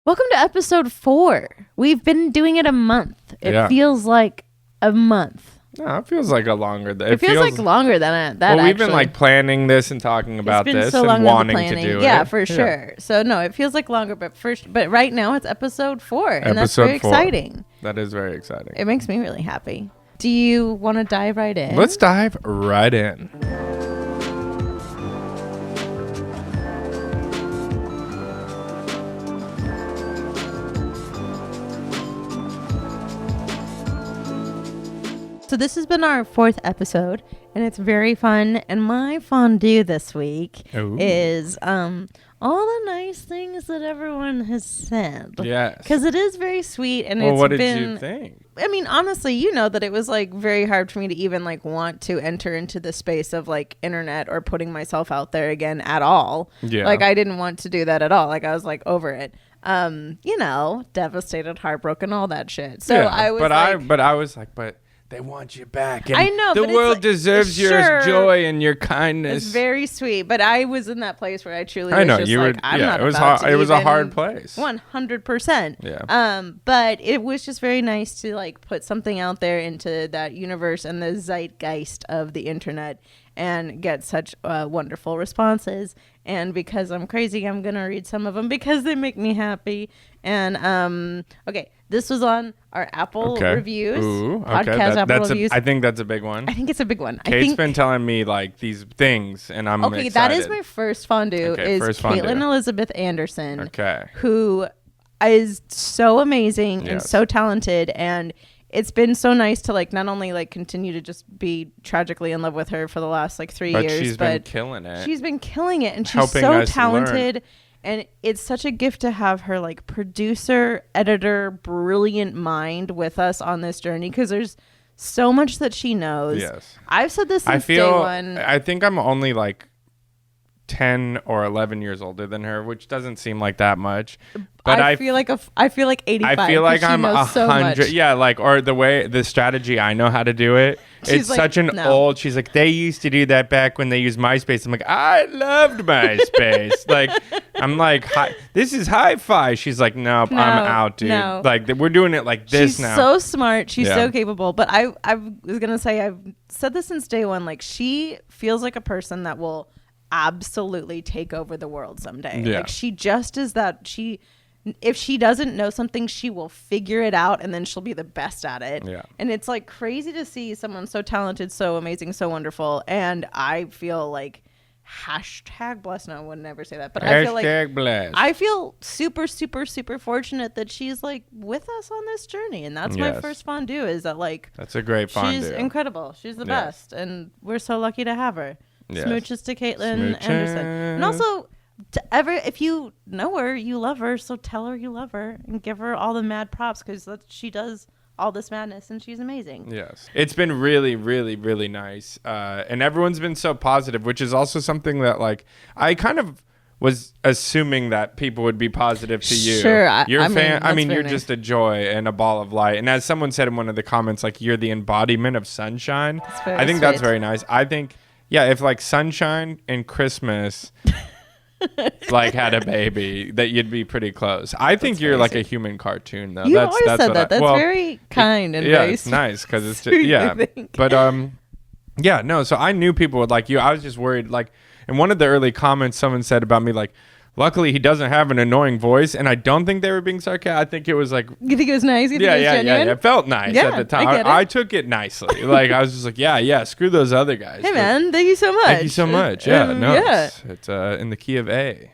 Welcome to episode 4. We've been doing it a month. It feels like a month. No, it feels like a longer. It feels like longer than that. Well, we've been like planning this and talking about this and wanting to do it. Yeah, for sure. So no, it feels like longer, but right now it's episode 4, and that's very exciting. That is very exciting. It makes me really happy. Do you want to dive right in? Let's dive right in. So this has been our 4th episode, and it's very fun. And my fondue this week is all the nice things that everyone has said. Yes. Because it is very sweet, and what did you think? I mean, honestly, you know that it was like very hard for me to even like want to enter into the space of like internet or putting myself out there again at all. Yeah. Like I didn't want to do that at all. Like I was like over it. You know, devastated, heartbroken, all that shit. So I was but they want you back. And I know. The world deserves your joy and your kindness. It's very sweet. But I was in that place where I truly was just like, I'm not it was about hard. to It was a hard place. 100%. Yeah. But it was just very nice to like put something out there into that universe and the zeitgeist of the internet and get such wonderful responses. And because I'm crazy, I'm going to read some of them because they make me happy. And, this was on our Apple reviews. Podcast Apple reviews. I think that's a big one. I think it's a big one. Kate's been telling me like these things, and I'm excited. That is my first fondue. Caitlin Elizabeth Anderson. Okay. Who is so amazing and so talented, and it's been so nice to like not only like continue to just be tragically in love with her for the last like 3 years, she's been killing it. She's been killing it, and she's so talented. And it's such a gift to have her like producer, editor, brilliant mind with us on this journey because there's so much that she knows. Yes. I've said this since day one. I think I'm only like 10 or 11 years older than her, which doesn't seem like that much. But I feel like 85. I feel like I'm 100. So yeah, like or the strategy I know how to do it. It's like, such an old. She's like, they used to do that back when they used MySpace. I'm like, I loved MySpace. like, I'm like, this is hi-fi. She's like, nope, I'm out, dude. No. Like, we're doing it like this now. She's so smart. She's so capable. But I was gonna say, I've said this since day one. Like, she feels like a person that will absolutely take over the world someday. Like, she just is that. If she doesn't know something, she will figure it out, and then she'll be the best at it. Yeah. And it's like crazy to see someone so talented, so amazing, so wonderful. And I feel like #blessed. No, I would never say that, but I feel like blessed. I feel super, super, super fortunate that she's like with us on this journey, and that's my first fondue. Is that like that's a great fondue. She's incredible. She's the best, and we're so lucky to have her. Yes. Smooches to Caitlin Anderson, and also. If you know her, you love her, so tell her you love her and give her all the mad props because she does all this madness and she's amazing. Yes. It's been really, really, really nice. And everyone's been so positive, which is also something that like I kind of was assuming that people would be positive to you. Sure. You're you're just a joy and a ball of light. And as someone said in one of the comments, like you're the embodiment of sunshine. I think that's very nice. I think, if like sunshine and Christmas like had a baby, that you'd be pretty close. I think you're like a human cartoon though. You always said that. That's very kind and very it's nice because it's just, but so I knew people would like you. I was just worried, like in one of the early comments someone said about me, like luckily he doesn't have an annoying voice, and I don't think they were being sarcastic. I think it was like, you think it was nice? You think it was genuine? It felt nice at the time. I took it nicely. Like I was just like, screw those other guys. Hey man, thank you so much. Thank you so much. It's in the key of A.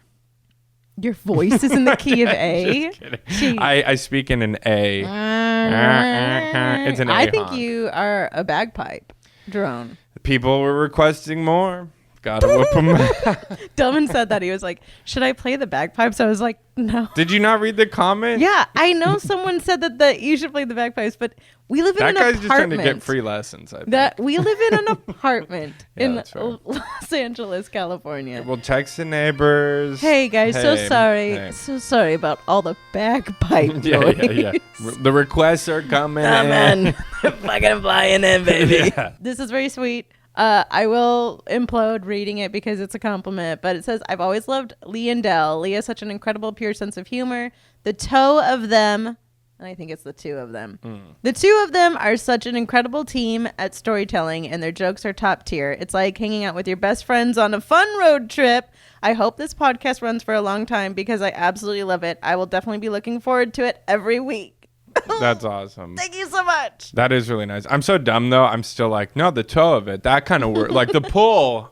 Your voice is in the key of A. Just kidding. I speak in an A. It's an A. I think you are a bagpipe drone. People were requesting more. Gotta whoop him. Delman said that. He was like, should I play the bagpipes? I was like, no. Did you not read the comment? Yeah, I know someone said that you should play the bagpipes, but we live in an apartment. That guy's just trying to get free lessons, I think. We live in an apartment in Los Angeles, California. We'll text the neighbors. Hey, guys, so sorry. Hey. So sorry about all the bagpipe noise. The requests are coming in. They're fucking flying in, baby. This is very sweet. I will implode reading it because it's a compliment, but it says, I've always loved Lee and Del. Lee has such an incredible, pure sense of humor. The toe of them, and I think it's the two of them. The two of them are such an incredible team at storytelling, and their jokes are top tier. It's like hanging out with your best friends on a fun road trip. I hope this podcast runs for a long time because I absolutely love it. I will definitely be looking forward to it every week. That's awesome. Thank you so much. That is really nice. I'm so dumb though. I'm still like, no, the toe of it. That kind of word, like the pull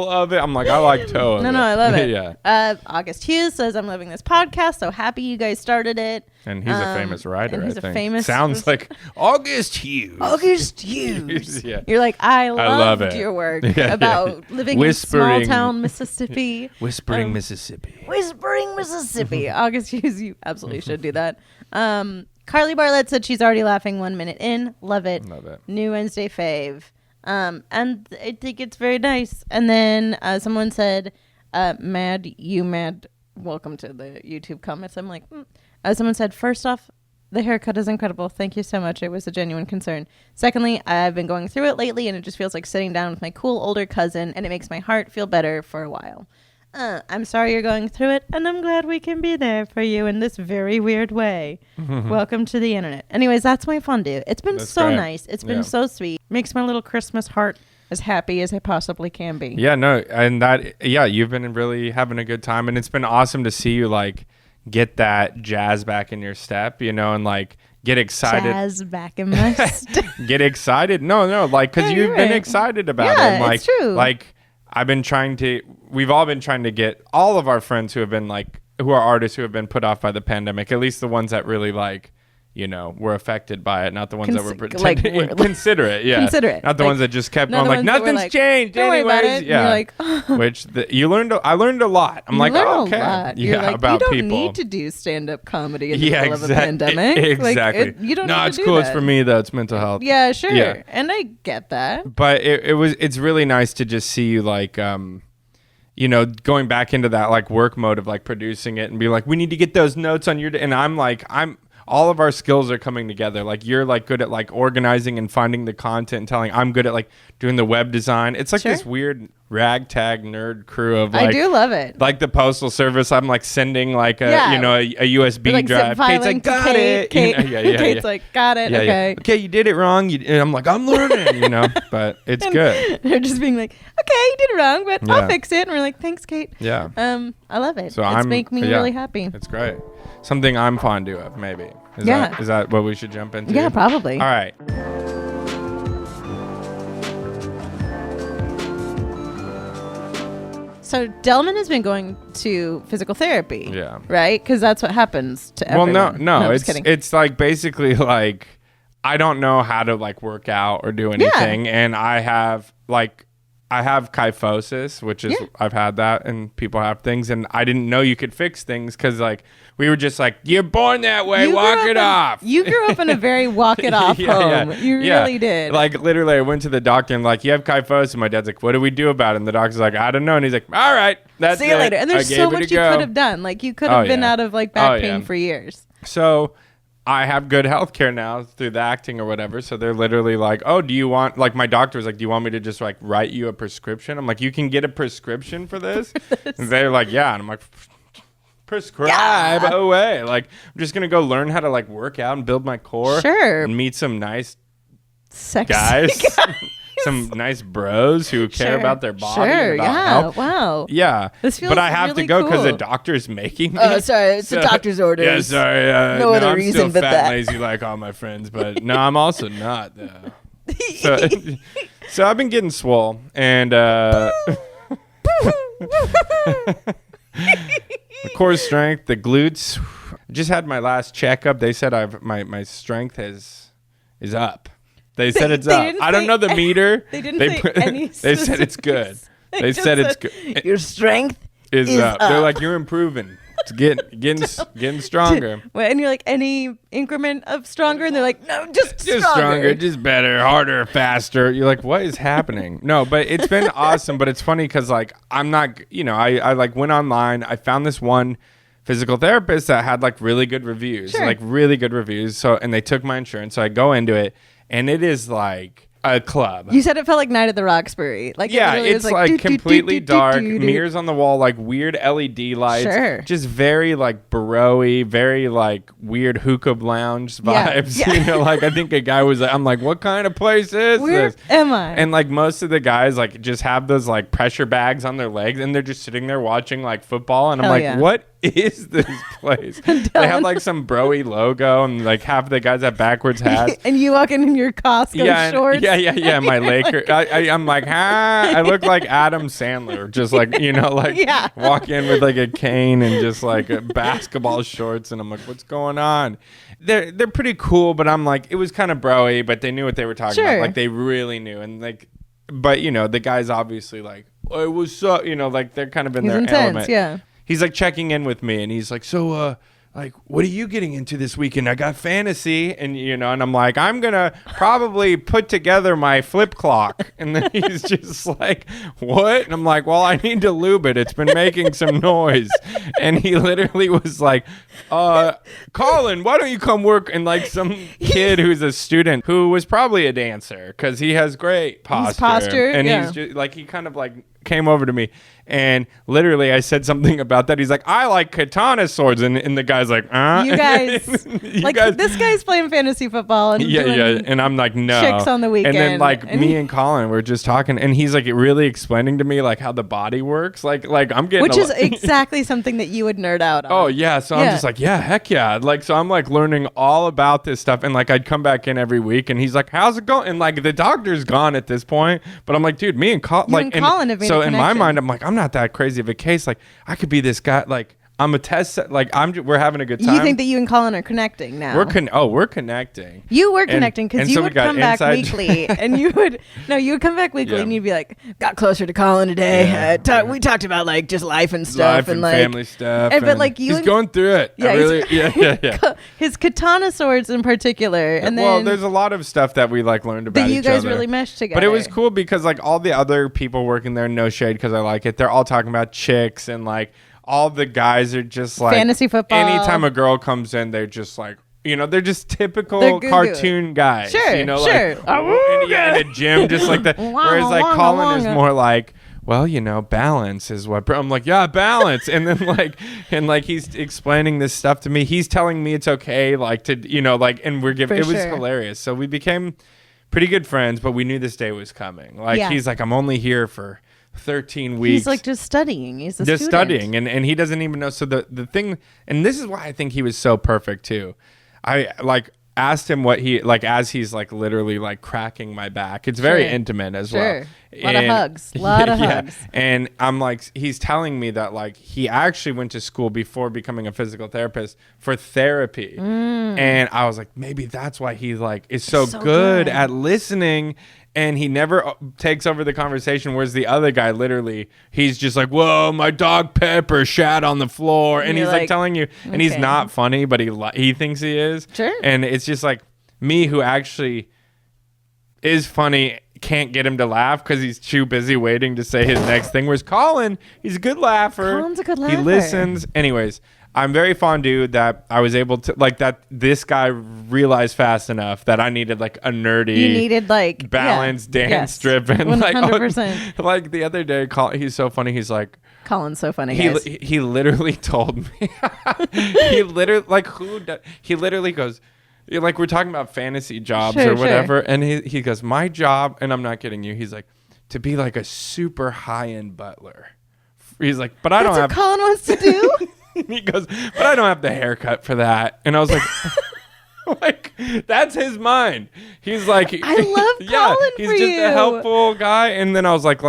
of it. I'm like, I like toe of it. No, I love it. Yeah. August Hughes says, I'm loving this podcast. So happy you guys started it. And he's a famous writer. He's I think. famous. Sounds like August Hughes. August Hughes. Yeah. You're like, I love your work about living in small town Mississippi. Whispering Mississippi. Whispering Mississippi. August Hughes, you absolutely should do that. Carly Bartlett said she's already laughing 1 minute in. Love it. New Wednesday fave. And I think it's very nice. And then someone said, mad, welcome to the YouTube comments. I'm like, someone said, first off, the haircut is incredible. Thank you so much. It was a genuine concern. Secondly, I've been going through it lately, and it just feels like sitting down with my cool older cousin, and it makes my heart feel better for a while. I'm sorry you're going through it, and I'm glad we can be there for you in this very weird way. Welcome to the internet. Anyways, that's my fondue. It's been so nice. It's been so sweet. Makes my little Christmas heart as happy as I possibly can be. Yeah, no, and that, you've been really having a good time, and it's been awesome to see you, like, get that jazz back in your step, and, like, get excited. Jazz back in my step. Get excited. No, like, because you've been excited about it. And, like, it's true. Like, we've all been trying to get all of our friends who are artists who have been put off by the pandemic, at least the ones that really were affected by it, not the ones that were pretending considerate. Yeah. Considerate. Not the ones that just kept on like, nothing's changed. Don't anyways. worry about it. Yeah. You're like, I learned a lot. I'm like, oh, okay. You're like, about you don't people. need to do stand-up comedy in the middle of a pandemic. Exactly. You don't no, need it's to do cool. that. It's for me though. It's mental health. Yeah, sure. Yeah. And I get that. But it's really nice to just see you like going back into that like work mode of like producing it and be like, we need to get those notes on your and I'm all of our skills are coming together. Like you're like good at like organizing and finding the content and telling. I'm good at like doing the web design. It's like this weird ragtag nerd crew of like, I do love it. Like the postal service. I'm like sending like a USB like drive. Kate's like, got it. Kate's like, got it. Okay. Okay, you did it wrong. And I'm like, I'm learning. But it's good. They're just being like, okay, you did it wrong, but I'll fix it. And we're like, thanks, Kate. Yeah. I love it. So it's make me really happy. It's great. Something I'm fondue of, maybe. Is that what we should jump into? Yeah, probably. All right. So Delman has been going to physical therapy. Yeah. Right? Because that's what happens to everyone. Well, no. It's like basically like I don't know how to like work out or do anything, and I have kyphosis, which is I've had that, and people have things, and I didn't know you could fix things because like we were just like, you're born that way, walk it off. You grew up in a very walk it off home. You really did. Like literally, I went to the doctor and like, you have kyphosis. And my dad's like, what do we do about it? And the doctor's like, I don't know. And he's like, all right, that's it. See you later. And there's so much you could have done. Like you could have been out of like back pain for years. So I have good health care now through the acting or whatever. So they're literally like, oh, do you want, like my doctor was like, do you want me to just like write you a prescription? I'm like, you can get a prescription for this? And they're like, yeah. And I'm like, prescribe away. Like I'm just going to go learn how to like work out and build my core. Sure. And meet some nice sexy guys. Some nice bros who care about their body. Sure, and about health. Wow. Yeah. This feels but I have really to go because cool. the doctor's making me. Oh, sorry. It's the doctor's orders. Yeah, sorry. No other I'm reason still but fat that. and lazy like all my friends, but no, I'm also not, though. So I've been getting swole, and the core strength, the glutes. Just had my last checkup. They said my strength is up. They said it's up. I don't know the meter. They didn't say any They said it's good. They said it's good. Your strength is up. They're like, you're improving. It's getting stronger. And you're like, any increment of stronger? And they're like, no, just stronger, just better, harder, faster. You're like, what is happening? No, but it's been awesome. But it's funny because like I'm not, I like went online. I found this one physical therapist that had like really good reviews, So, and they took my insurance. So I go into it. And it is like a club. You said it felt like Night at the Roxbury. Like yeah, it's like completely dark, mirrors on the wall, like weird LED lights. Sure. Just very like bro-y, very like weird hookah lounge vibes. Yeah. You know, like I think a guy was like, I'm like, what kind of place is Where this? am I? And like most of the guys like just have those like pressure bags on their legs and they're just sitting there watching like football. And I'm like, what is this place? They have like some bro-y logo and like half the guys have backwards hats. And you walk in your Costco shorts. Yeah. My Laker. I'm like, I look like Adam Sandler, just like, you know, like walk in with like a cane and just like basketball shorts. And I'm like, what's going on? They're pretty cool, but I'm like, it was kind of bro-y, but they knew what they were talking about. Like they really knew. And like, but you know, the guy's obviously like, oh, it was so, you know, like they're kind of in their element. Yeah. He's like checking in with me and he's like, so, like, what are you getting into this weekend? I got fantasy. And, you know, and I'm like, I'm going to probably put together my flip clock. And then he's just like, what? And I'm like, well, I need to lube it. It's been making some noise. And he literally was like, Colin, why don't you come work? And like some kid who's a student who was probably a dancer because he has great posture. And he's just like, he kind of like came over to me and literally I said something about that. He's like, I like katana swords. And the guy's like, You guys, this guy's playing fantasy football. And And I'm like, no. Chicks on the weekend. And then like me and Colin were just talking and he's like really explaining to me like how the body works. Like I'm getting Which is exactly something that you would nerd out on. Oh yeah. So I'm just like, yeah, heck yeah. Like, so I'm like learning all about this stuff. And like, I'd come back in every week and he's like, how's it going? And like the doctor's gone at this point, but I'm like, dude, me and Colin have made so in my mind, I'm like, I'm not that crazy of a case. Like I could be this guy. Like I'm a test. Like we're having a good time. You think that you and Colin are connecting now? We're connecting. You were connecting because you would come back weekly, and you would come back weekly, and you'd be like, got closer to Colin today. We talked about like just life and stuff, and like family stuff. But like he's going through it. Yeah. His katana swords in particular, and then there's a lot of stuff that we like learned about. That you guys other. really meshed together. But it was cool because like all the other people working there, no shade because I like it. They're all talking about chicks and like. All the guys are just like fantasy football. Anytime a girl comes in, they're just like, you know, they're just typical cartoon guys. Sure, you know, sure. Like in a gym, just like that. Whereas like Colin is more like, well, you know, balance is what. I'm like, yeah, balance. And then like he's explaining this stuff to me. He's telling me it's okay, like to, you know, like, and we're giving. It was hilarious. So we became pretty good friends, but we knew this day was coming. Like he's like, I'm only here for 13 weeks. He's like just studying. He's just studying and he doesn't even know. So the thing, and this is why I think he was so perfect too. I like asked him what he like as he's like literally like cracking my back. It's very intimate as well. A lot of hugs. And I'm like, he's telling me that like he actually went to school before becoming a physical therapist for therapy. And I was like, maybe that's why he like is so good at listening. And he never takes over the conversation, whereas the other guy, literally, he's just like, whoa, my dog Pepper shat on the floor. And he's like telling you, and he's not funny, but he thinks he is. Sure. And it's just like me who actually is funny, can't get him to laugh because he's too busy waiting to say his next thing. Whereas Colin, he's a good laugher. Colin's a good laugher. He listens. Anyways. I'm very fondue that I was able to like that this guy realized fast enough that I needed like a nerdy, you needed like balanced, dance driven 100%. Like the other day, he's so funny. He's like, Colin's so funny. He literally told me he literally goes, like we're talking about fantasy jobs or whatever, and he goes, my job, and I'm not kidding you. He's like, to be like a super high end butler. He's like, but I don't have. That's what Colin wants to do. He goes, but I don't have the haircut for that. And I was like, like that's his mind. He's like, I love Colin he's for just you. A helpful guy. And then I was like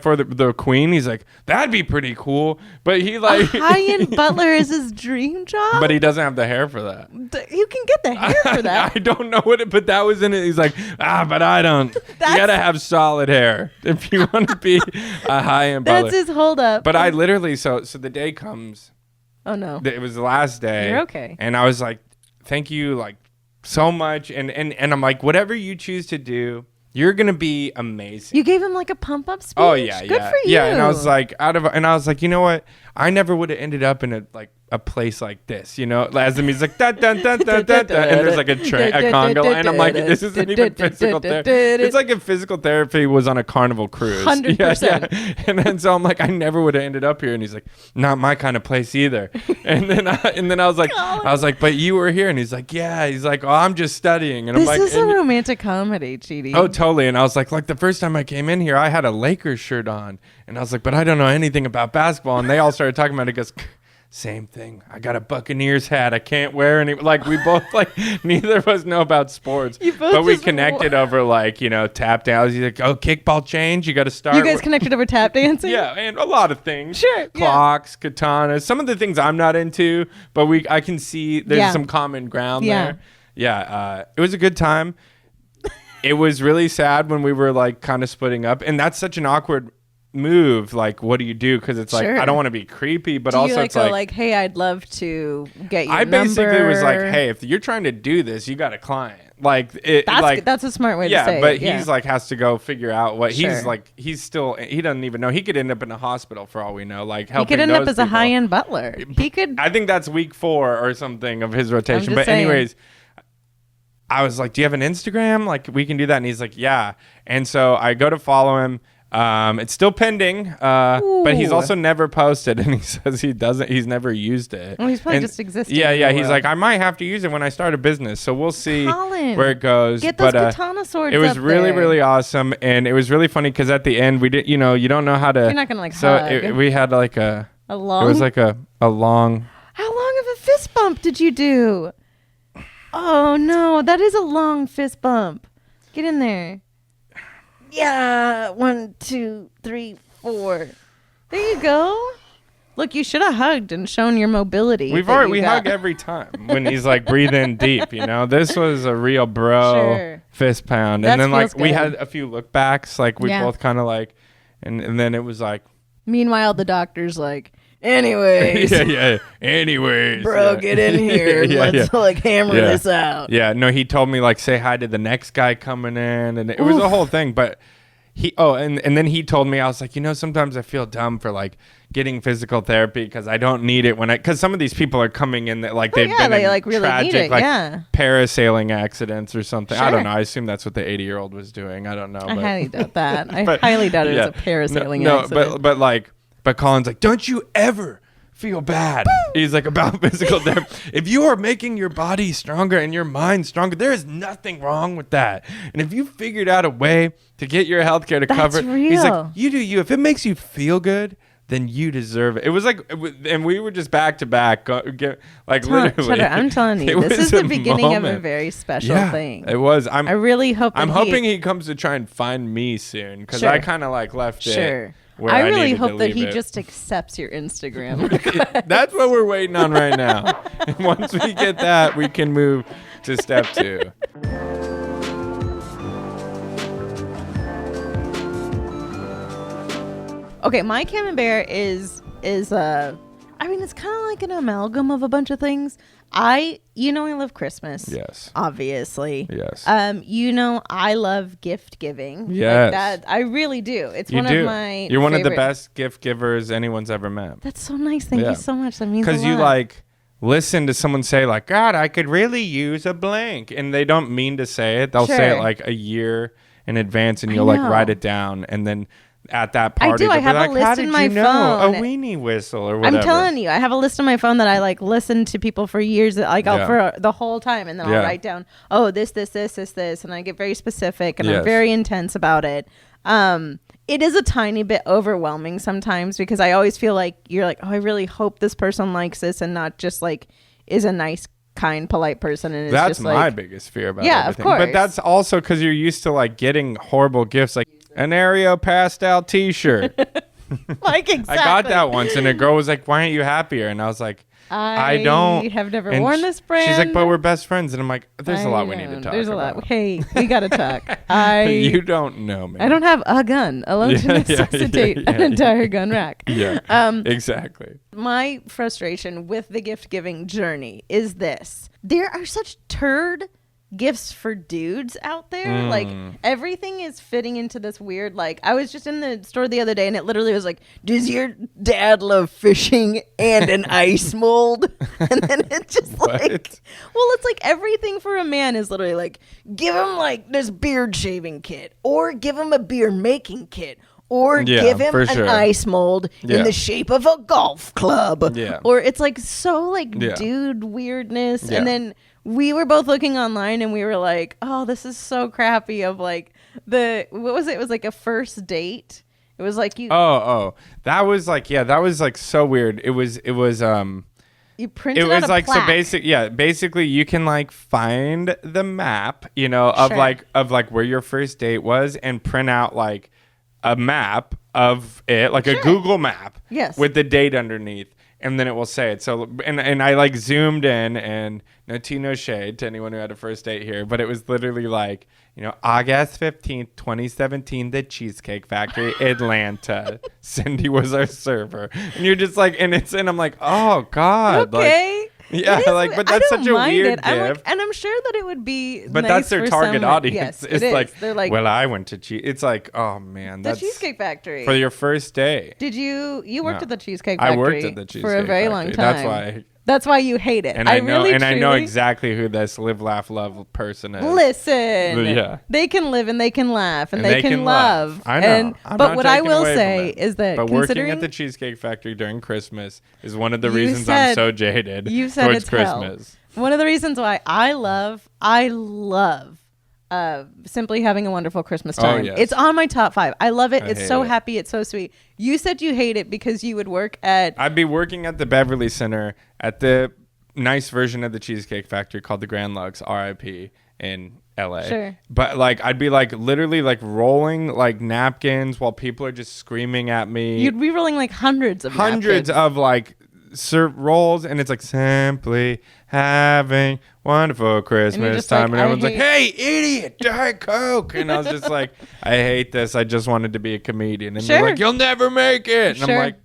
for the queen, he's like, that'd be pretty cool. But he like a high-end butler is his dream job. But he doesn't have the hair for that. You can get the hair for that. I don't know but that was in it. He's like, but I don't. You gotta have solid hair if you want to be a high-end butler. That's his holdup. But I literally so the day comes. Oh no! It was the last day. You're okay. And I was like, "Thank you, like so much." And I'm like, "Whatever you choose to do, you're gonna be amazing." You gave him like a pump up speech. Oh yeah, good for you. Yeah, and I was like, you know what? I never would have ended up in a like a place like this, you know, as the music dun, dun, dun, dun, dun, dun, and there's like a conga, and I'm like, this isn't even physical therapy. It's like if physical therapy was on a Carnival cruise. 100%. Yeah. And then so I'm like, I never would have ended up here. And he's like, not my kind of place either. And then I was like, but you were here. And he's like, yeah. He's like, oh, I'm just studying. And I'm like, this is a romantic comedy, Chidi. Oh, totally. And I was like the first time I came in here, I had a Lakers shirt on, and I was like, but I don't know anything about basketball. And they all started talking about it. He goes, same thing. I got a Buccaneers hat. I can't wear any. Like, we both, like, neither of us know about sports. But we connected over, like, you know, tap dance. He's like, oh, kickball change. You got to start. You guys connected over tap dancing? Yeah, and a lot of things. Sure. Clocks, katanas. Some of the things I'm not into, but I can see there's some common ground there. Yeah. It was a good time. It was really sad when we were, like, kind of splitting up. And that's such an awkward move. Like, what do you do? Because it's like, I don't want to be creepy, but also it's like, hey, I'd love to get your number. I basically was like, hey, if you're trying to do this, you got a client. Like, that's a smart way to say it. But he's like, has to go figure out what he's like. He doesn't even know. He could end up in a hospital for all we know. Like, helping. He could end up as a high-end butler. He could. I think that's week 4 or something of his rotation. But anyways, I was like, do you have an Instagram? Like, we can do that. And he's like, yeah. And so I go to follow him. It's still pending, but he's also never posted, and he says he's never used it. Well, he's probably just existing. Yeah. He's like, I might have to use it when I start a business, so we'll see where it goes. Get those katana swords. It was really, really awesome, and it was really funny because at the end we did, you don't know how to. You're not gonna hug. We had like a long. It was like a long. How long of a fist bump did you do? Oh no, that is a long fist bump. Get in there. Yeah, 1, 2, 3, 4. There you go. Look, you should have hugged and shown your mobility. We hug every time when he's like breathe in deep. This was a real bro fist pound, and then like we had a few look backs, like we both kind of like, and then it was like. Meanwhile, the doctor's like, anyways. Anyways. Bro, get in here. Let's like hammer this out. Yeah. No, he told me like say hi to the next guy coming in, and it was a whole thing. But and then he told me, I was like, sometimes I feel dumb for like getting physical therapy because I don't need it because some of these people are coming in that like they've been in like really tragic like parasailing accidents or something. Sure. I don't know. I assume that's what the 80-year-old was doing. I don't know. I highly doubt that. I highly doubt it was a parasailing accident. But Colin's like, don't you ever feel bad. He's like, about physical therapy. If you are making your body stronger and your mind stronger, there is nothing wrong with that. And if you figured out a way to get your healthcare to cover it, he's like, you do you. If it makes you feel good, then you deserve it. It was like, and we were just back to back, literally. I'm telling you, this is the beginning of a very special thing. It was. I really hope. I'm hoping he comes to try and find me soon because I kind of like left it. I really hope that he just accepts your Instagram request. That's what we're waiting on right now. And once we get that, we can move to step 2. Okay, my camembert is it's kind of like an amalgam of a bunch of things. I love Christmas. Yes. Obviously. Yes. I love gift giving. Yes. Like that, I really do. It's one of my You're one of the best gift givers anyone's ever met. That's so nice. Thank you so much. That means a lot. Because you like listen to someone say like, God, I could really use a blank. And they don't mean to say it. They'll say it like a year in advance and you'll like write it down. And then at that party, I have a list in my phone. A weenie whistle or whatever. I'm telling you, I have a list on my phone that I like listen to people for years, for the whole time, and then I'll write down, this, and I get very specific and I'm very intense about it. It is a tiny bit overwhelming sometimes because I always feel like you're like, I really hope this person likes this and not just like is a nice, kind, polite person. And that's just my biggest fear about everything. Of course. But that's also because you're used to like getting horrible gifts like an Aereo pastel t-shirt. Like exactly. I got that once and a girl was like, why aren't you happier? And I was like, I don't have never worn this brand. She's like, but we're best friends. And I'm like, there's a lot we need to talk about. There's a lot. Hey, we got to talk. You don't know me. I don't have a gun alone to necessitate an entire gun rack. Yeah, exactly. My frustration with the gift giving journey is this. There are such turd gifts for dudes out there. Like everything is fitting into this weird, like I was just in the store the other day and it literally was like, does your dad love fishing and an ice mold? And then it's just like, well, it's like everything for a man is literally like, give him like this beard shaving kit, or give him a beer making kit, or give him an ice mold in the shape of a golf club. Or it's like so like dude weirdness. And then we were both looking online and we were like, oh, this is so crappy of like what was it? It was like a first date. It was like you. That was like, that was like so weird. It was you printed it was out a like plaque. so basically you can like find the map, of like where your first date was and print out like a map of it, like a Google map with the date underneath. And then it will say it. So, and I like zoomed in, and no tea, no shade to anyone who had a first date here, but it was literally like, August 15th, 2017, the Cheesecake Factory, Atlanta. Cindy was our server. And you're just like, and I'm like, oh God. Okay. Like, yeah, like, but that's such a weird gift. Like, and I'm sure that it would be but nice that's their for target someone. audience. Yes, it's like, they're like, well, I went to it's like, oh man, the Cheesecake Factory for your first day. Did you worked at the Cheesecake Factory? I worked at the Cheesecake for a very Factory. long time. That's why you hate it. And I know exactly who this live, laugh, love person is. Listen, they can live and they can laugh and they can love. I know. But what I will say is that working at the Cheesecake Factory during Christmas is one of the reasons I'm so jaded towards Christmas. One of the reasons why I love simply having a wonderful Christmas time. Yes. It's on my top 5. I love it. It's so happy. It's so sweet. You said you hate it because you would work at... I'd be working at the Beverly Center at the nice version of the Cheesecake Factory called the Grand Lux, RIP, in LA. Sure. But like I'd be like literally like rolling like napkins while people are just screaming at me. You'd be rolling like hundreds of like rolls, and it's like simply having wonderful Christmas time, and everyone's like, hey idiot, Diet Coke, and I was just like, I hate this, I just wanted to be a comedian, and they're like, you'll never make it, and I'm like,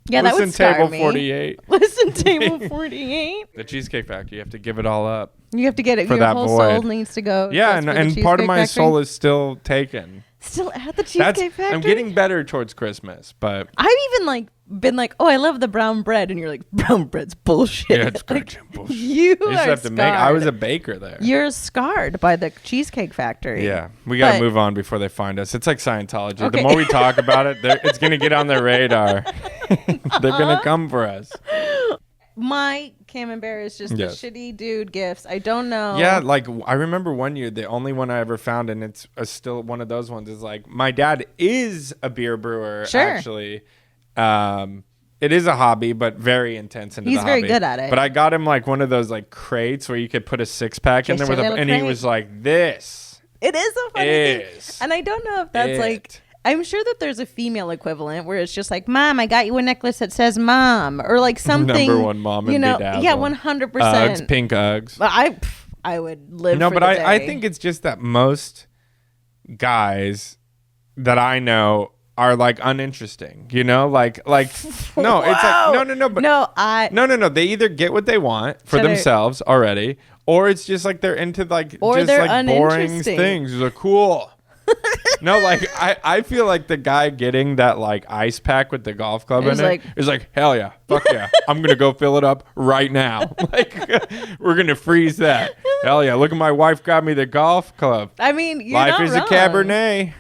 that would scar table me. 48. Listen, table 48. The Cheesecake Factory, you have to give it all up. You have to get it. Your whole soul needs to go. And part of my soul is still taken. Still at the Cheesecake Factory? I'm getting better towards Christmas, but... I've even been like, oh, I love the brown bread. And you're like, brown bread's bullshit. Yeah, it's bullshit. You are scarred. I was a baker there. You're scarred by the Cheesecake Factory. Yeah, we got to move on before they find us. It's like Scientology. Okay. The more we talk about it, it's going to get on their radar. They're going to come for us. My camembert is just the shitty dude gifts. I don't know. Yeah, like I remember one year, the only one I ever found, and it's still one of those ones, is like my dad is a beer brewer, actually. It is a hobby, but very intense into the hobby. He's very good at it. But I got him like one of those like crates where you could put a 6-pack in there with and he was like, this. It is a funny thing. And I don't know if that's like... I'm sure that there's a female equivalent where it's just like, Mom, I got you a necklace that says Mom, or like something. Number one mom and Bedazzle. Yeah, 100%. Uggs, pink Uggs. I would live. No, for but the day. I think it's just that most guys that I know are like uninteresting. Like no, it's like no, but no. They either get what they want for themselves already, or it's just like they're into like boring things. They're cool. No, like I feel like the guy getting that like ice pack with the golf club in it is like, hell yeah, fuck yeah, I'm gonna go fill it up right now. Like we're gonna freeze that. Hell yeah, look at my wife got me the golf club. I mean, you're life not is wrong. A Cabernet.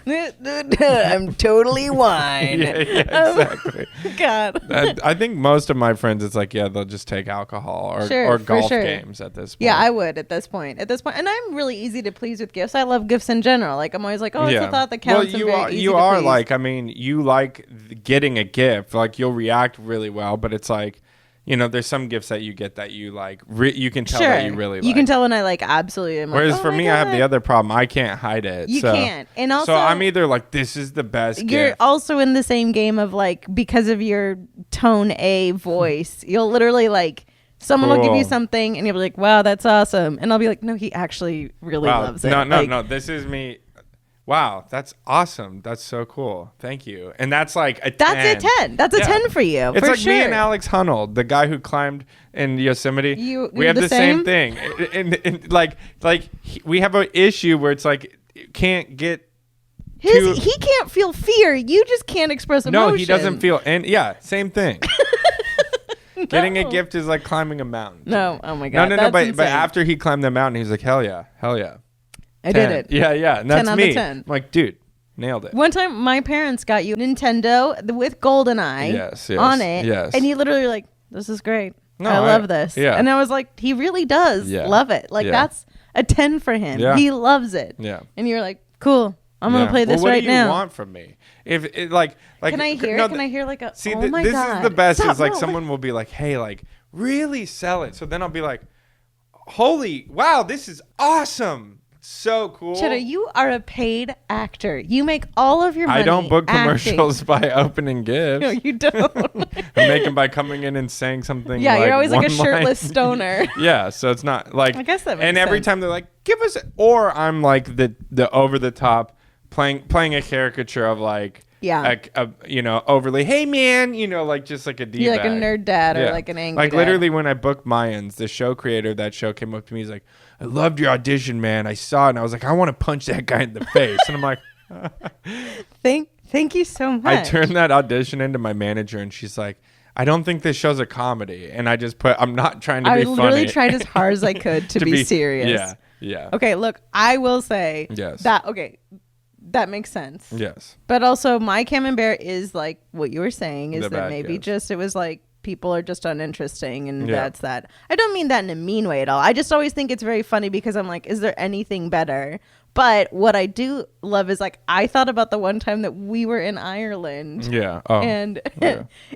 I'm totally wine. Yeah, exactly. God. I think most of my friends, it's like, they'll just take alcohol or golf games at this point. Yeah, I would at this point. And I'm really easy to please with gifts. I love gifts in general. Like I'm always like, oh, it's a thought that counts. Well, you are like, I mean, you like getting a gift. Like you'll react really well, but it's like, there's some gifts that you get that you like. You can tell that you really like. You can tell when I like absolutely. Whereas for me, I have the other problem. I can't hide it. You can't. And also, so I'm either like, this is the best gift. You're also in the same game of like, because of your tone A voice, you'll literally like, someone will give you something and you'll be like, wow, that's awesome. And I'll be like, no, he actually really loves it. No. This is me. Wow, that's awesome. That's so cool. Thank you. And that's like a 10. That's a 10. That's a 10 for you. It's for like sure. me and Alex Honnold, the guy who climbed in Yosemite. We have the same thing. And we have an issue where it's like can't get he can't feel fear. You just can't express emotion. No, he doesn't feel. And yeah, same thing. No. Getting a gift is like climbing a mountain. No, oh my God. No. But after he climbed the mountain, he's like, hell yeah. I did it. Yeah. And that's 10 me. out of 10. I'm like, dude, nailed it. One time, my parents got you Nintendo with GoldenEye on it. Yes. And you literally were like, this is great. No, I love this. Yeah. And I was like, he really does love it. Like, that's a 10 for him. Yeah. He loves it. Yeah. And you're like, cool. I'm going to play this right now. What do you want from me? If it, like Can I hear? Can I hear like a? See, oh my this God. is the best. Is like someone will be like, hey, like really sell it. So then I'll be like, holy wow, this is awesome. So cool. Cheddar, you are a paid actor. You make all of your money. I don't book commercials by opening gifts. No, you don't. I make them by coming in and saying something. Yeah, like you're always like a shirtless line. stoner. Yeah, so it's not like. I guess that makes And every sense. time they're like, give us, or I'm like the over the top playing a caricature of like. Yeah. Overly, hey man, like just like a D-bag. You're like a nerd dad or like an angry Like dad. literally when I booked Mayans, the show creator of that show came up to me. He's like, I loved your audition, man. I saw it and I was like, I want to punch that guy in the face. And I'm like, Thank you so much. I turned that audition into my manager and she's like, I don't think this show's a comedy. And I just put, I'm not trying to be funny. I literally tried as hard as I could to be serious. Yeah. Okay, look, I will say that makes sense. Yes. But also my camembert is like what you were saying is the that maybe gift. just it was like people are just uninteresting and that's that. I don't mean that in a mean way at all. I just always think it's very funny because I'm like, is there anything better? But what I do love is like I thought about the one time that we were in Ireland. Yeah. Oh. And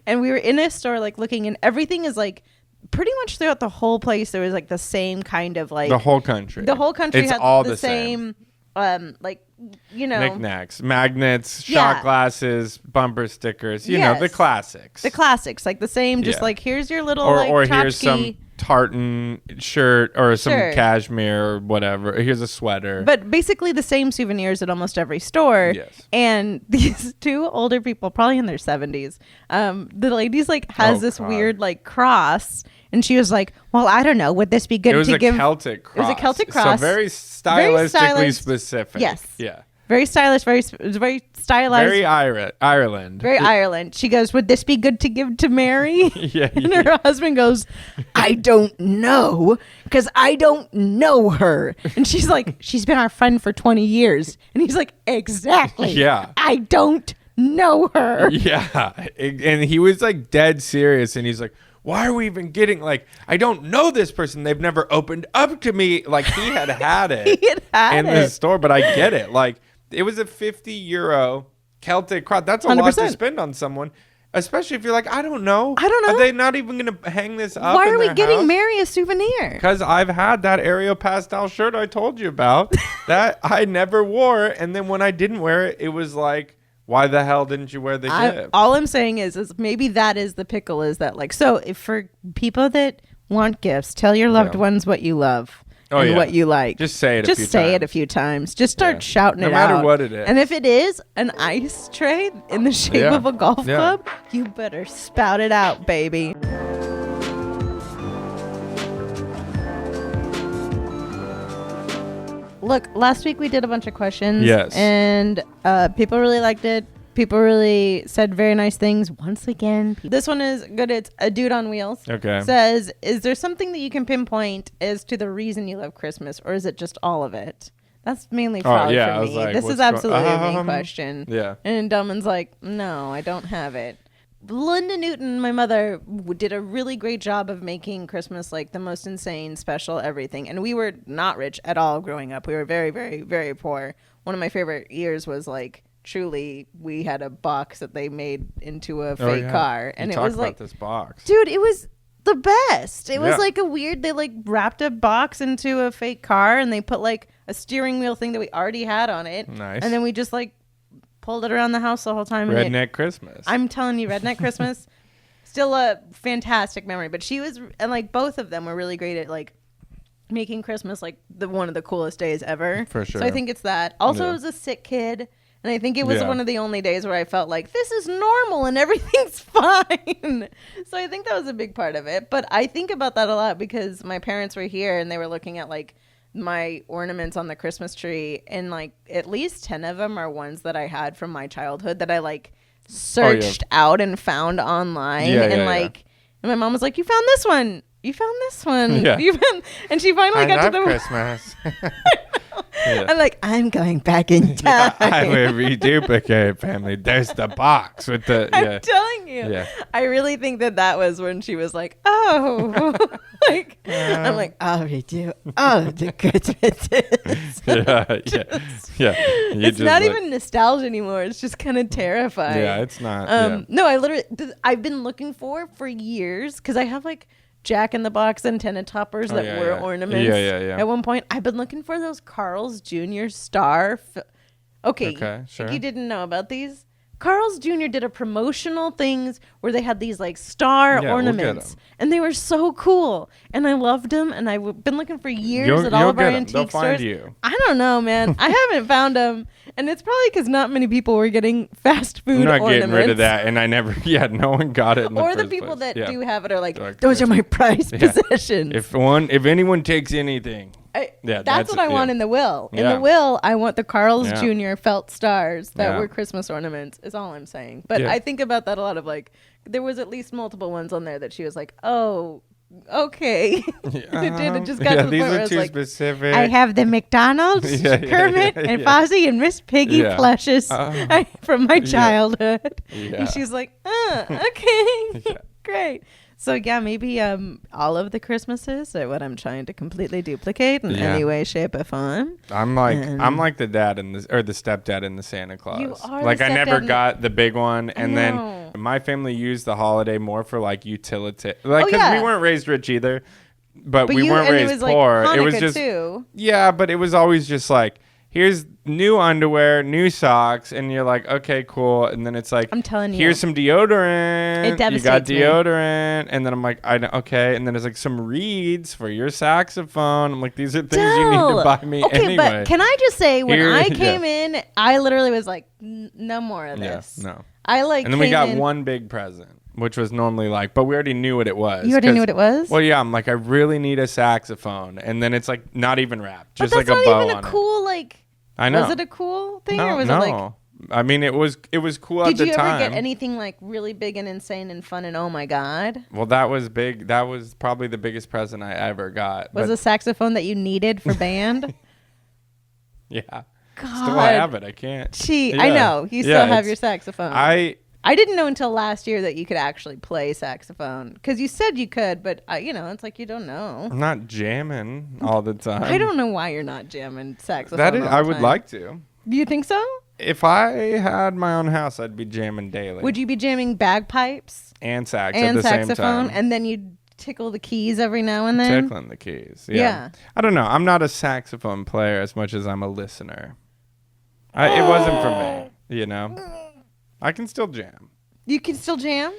and we were in a store like looking and everything is like pretty much throughout the whole place there was like the same kind of like the whole country. The whole country it's had all the same like knickknacks, magnets, shot glasses, bumper stickers, you know, the classics. The classics, like the same, just like here's your little or here's some tartan shirt or some cashmere or whatever. Here's a sweater. But basically the same souvenirs at almost every store. Yes. And these two older people, probably in their 70s, the lady's like has this weird like cross. And she was like, well, I don't know. Would this be good to give? Celtic cross. It was a Celtic cross. So very stylistically specific. Yes. Yeah. Very stylish, very stylized. Very Ireland. Very Ireland. She goes, would this be good to give to Mary? And her husband goes, I don't know because I don't know her. And she's like, she's been our friend for 20 years. And he's like, exactly. Yeah. I don't know her. Yeah. And he was like dead serious. And he's like, why are we even getting like, I don't know this person. They've never opened up to me. Like he had it in the store, but I get it. Like it was a €50 Celtic cross. That's a 100%. Lot to spend on someone, especially if you're like, I don't know. Are they not even going to hang this up? Why are we getting Mary a souvenir? Because I've had that Ariel pastel shirt I told you about that I never wore. And then when I didn't wear it, it was like, why the hell didn't you wear the gift? All I'm saying is maybe that is the pickle is that like, so if for people that want gifts, tell your loved ones what you love and what you like. Just say it a few times. Just start shouting it out. No matter what it is. And if it is an ice tray in the shape of a golf club, you better spout it out, baby. Look, last week we did a bunch of questions. Yes. And people really liked it. People really said very nice things. Once again, this one is good. It's a dude on wheels. Okay. Says, is there something that you can pinpoint as to the reason you love Christmas, or is it just all of it? That's mainly probably for me. Like, this is absolutely a main question. Yeah. And Delman's like, no, I don't have it. Linda Newton, my mother, did a really great job of making Christmas like the most insane, special everything. And we were not rich at all growing up. We were very, very, very poor. One of my favorite years was like, truly, we had a box that they made into a fake car. And it was like, this box. Dude, it was the best. It was like a weird, they like wrapped a box into a fake car and they put like a steering wheel thing that we already had on it. Nice. And then we just like pulled it around the house the whole time. Redneck Christmas. I'm telling you, Redneck Christmas, still a fantastic memory. But she was, and like both of them were really great at like making Christmas like one of the coolest days ever. For sure. So I think it's that. Also, I was a sick kid. And I think it was one of the only days where I felt like this is normal and everything's fine. So I think that was a big part of it. But I think about that a lot because my parents were here and they were looking at like my ornaments on the Christmas tree. And like at least 10 of them are ones that I had from my childhood that I like searched out and found online. And my mom was like, you found this one. You found this one. Yeah. And she finally got to the Christmas. Yeah. I'm like, I'm going back in time. I will reduplicate, family. There's the box with the. I'm telling you. Yeah. I really think that was when she was like, oh, like I'm like, I'll redo all of the Christmases. Yeah. It's not even nostalgia anymore. It's just kind of terrifying. Yeah, it's not. No, I've been looking for years because I have like Jack in the Box antenna toppers that were ornaments. Yeah. At one point, I've been looking for those Carl's Jr. star. Okay, sure. Like you didn't know about these. Carl's Jr. did a promotional things where they had these like star ornaments, and they were so cool, and I loved them, and I've been looking for years at all of our antique stores. I don't know, man. I haven't found them, and it's probably because not many people were getting fast food ornaments. I'm not getting rid of that, and I never, no one got it. Or the people that do have it are like, those are my prized possessions. If anyone takes anything. That's what I want in the will. In the will, I want the Carl's Jr. felt stars that were Christmas ornaments, is all I'm saying. But I think about that a lot of like, there was at least multiple ones on there that she was like, oh, okay. It just got to the point where it's like, specific. I have the McDonald's, Kermit, and Fozzie and Miss Piggy plushes from my childhood. And she's like, okay, great. So maybe all of the Christmases are what I'm trying to completely duplicate in any way, shape, or form. I'm like the dad or the stepdad in the Santa Claus. You are like I never got the big one, and then my family used the holiday more for like utility, like because we weren't raised rich either, but we weren't raised poor. Like it was just but it was always just like, here's new underwear, new socks, and you're like, okay, cool. And then it's like, I'm telling you, here's some deodorant. It devastates you got deodorant, and then I'm like, I know, okay. And then there's like some reeds for your saxophone. I'm like, these are things you need to buy me anyway. But can I just say, when I came in, I literally was like, no more of this. No. And then we got one big present, which was normally like, but we already knew what it was. You already knew what it was? Well, yeah. I'm like, I really need a saxophone, and then it's like not even wrapped, just like a bow on it. That's not even a cool like. I know. Was it a cool thing or was it like? I mean, it was cool at the time. Did you ever get anything like really big and insane and fun and oh my god? Well, that was big. That was probably the biggest present I ever got. Was a saxophone that you needed for band? Yeah. God. Still I have it. I can't. I know. You still have your saxophone. I didn't know until last year that you could actually play saxophone because you said you could, but it's like you don't know. I'm not jamming all the time. I don't know why you're not jamming saxophone. I would like to. Do you think so? If I had my own house, I'd be jamming daily. Would you be jamming bagpipes and sax at the same time? And then you'd tickle the keys every now and then? Tickling the keys. Yeah. I don't know. I'm not a saxophone player as much as I'm a listener. It wasn't for me, I can still jam. You can still jam?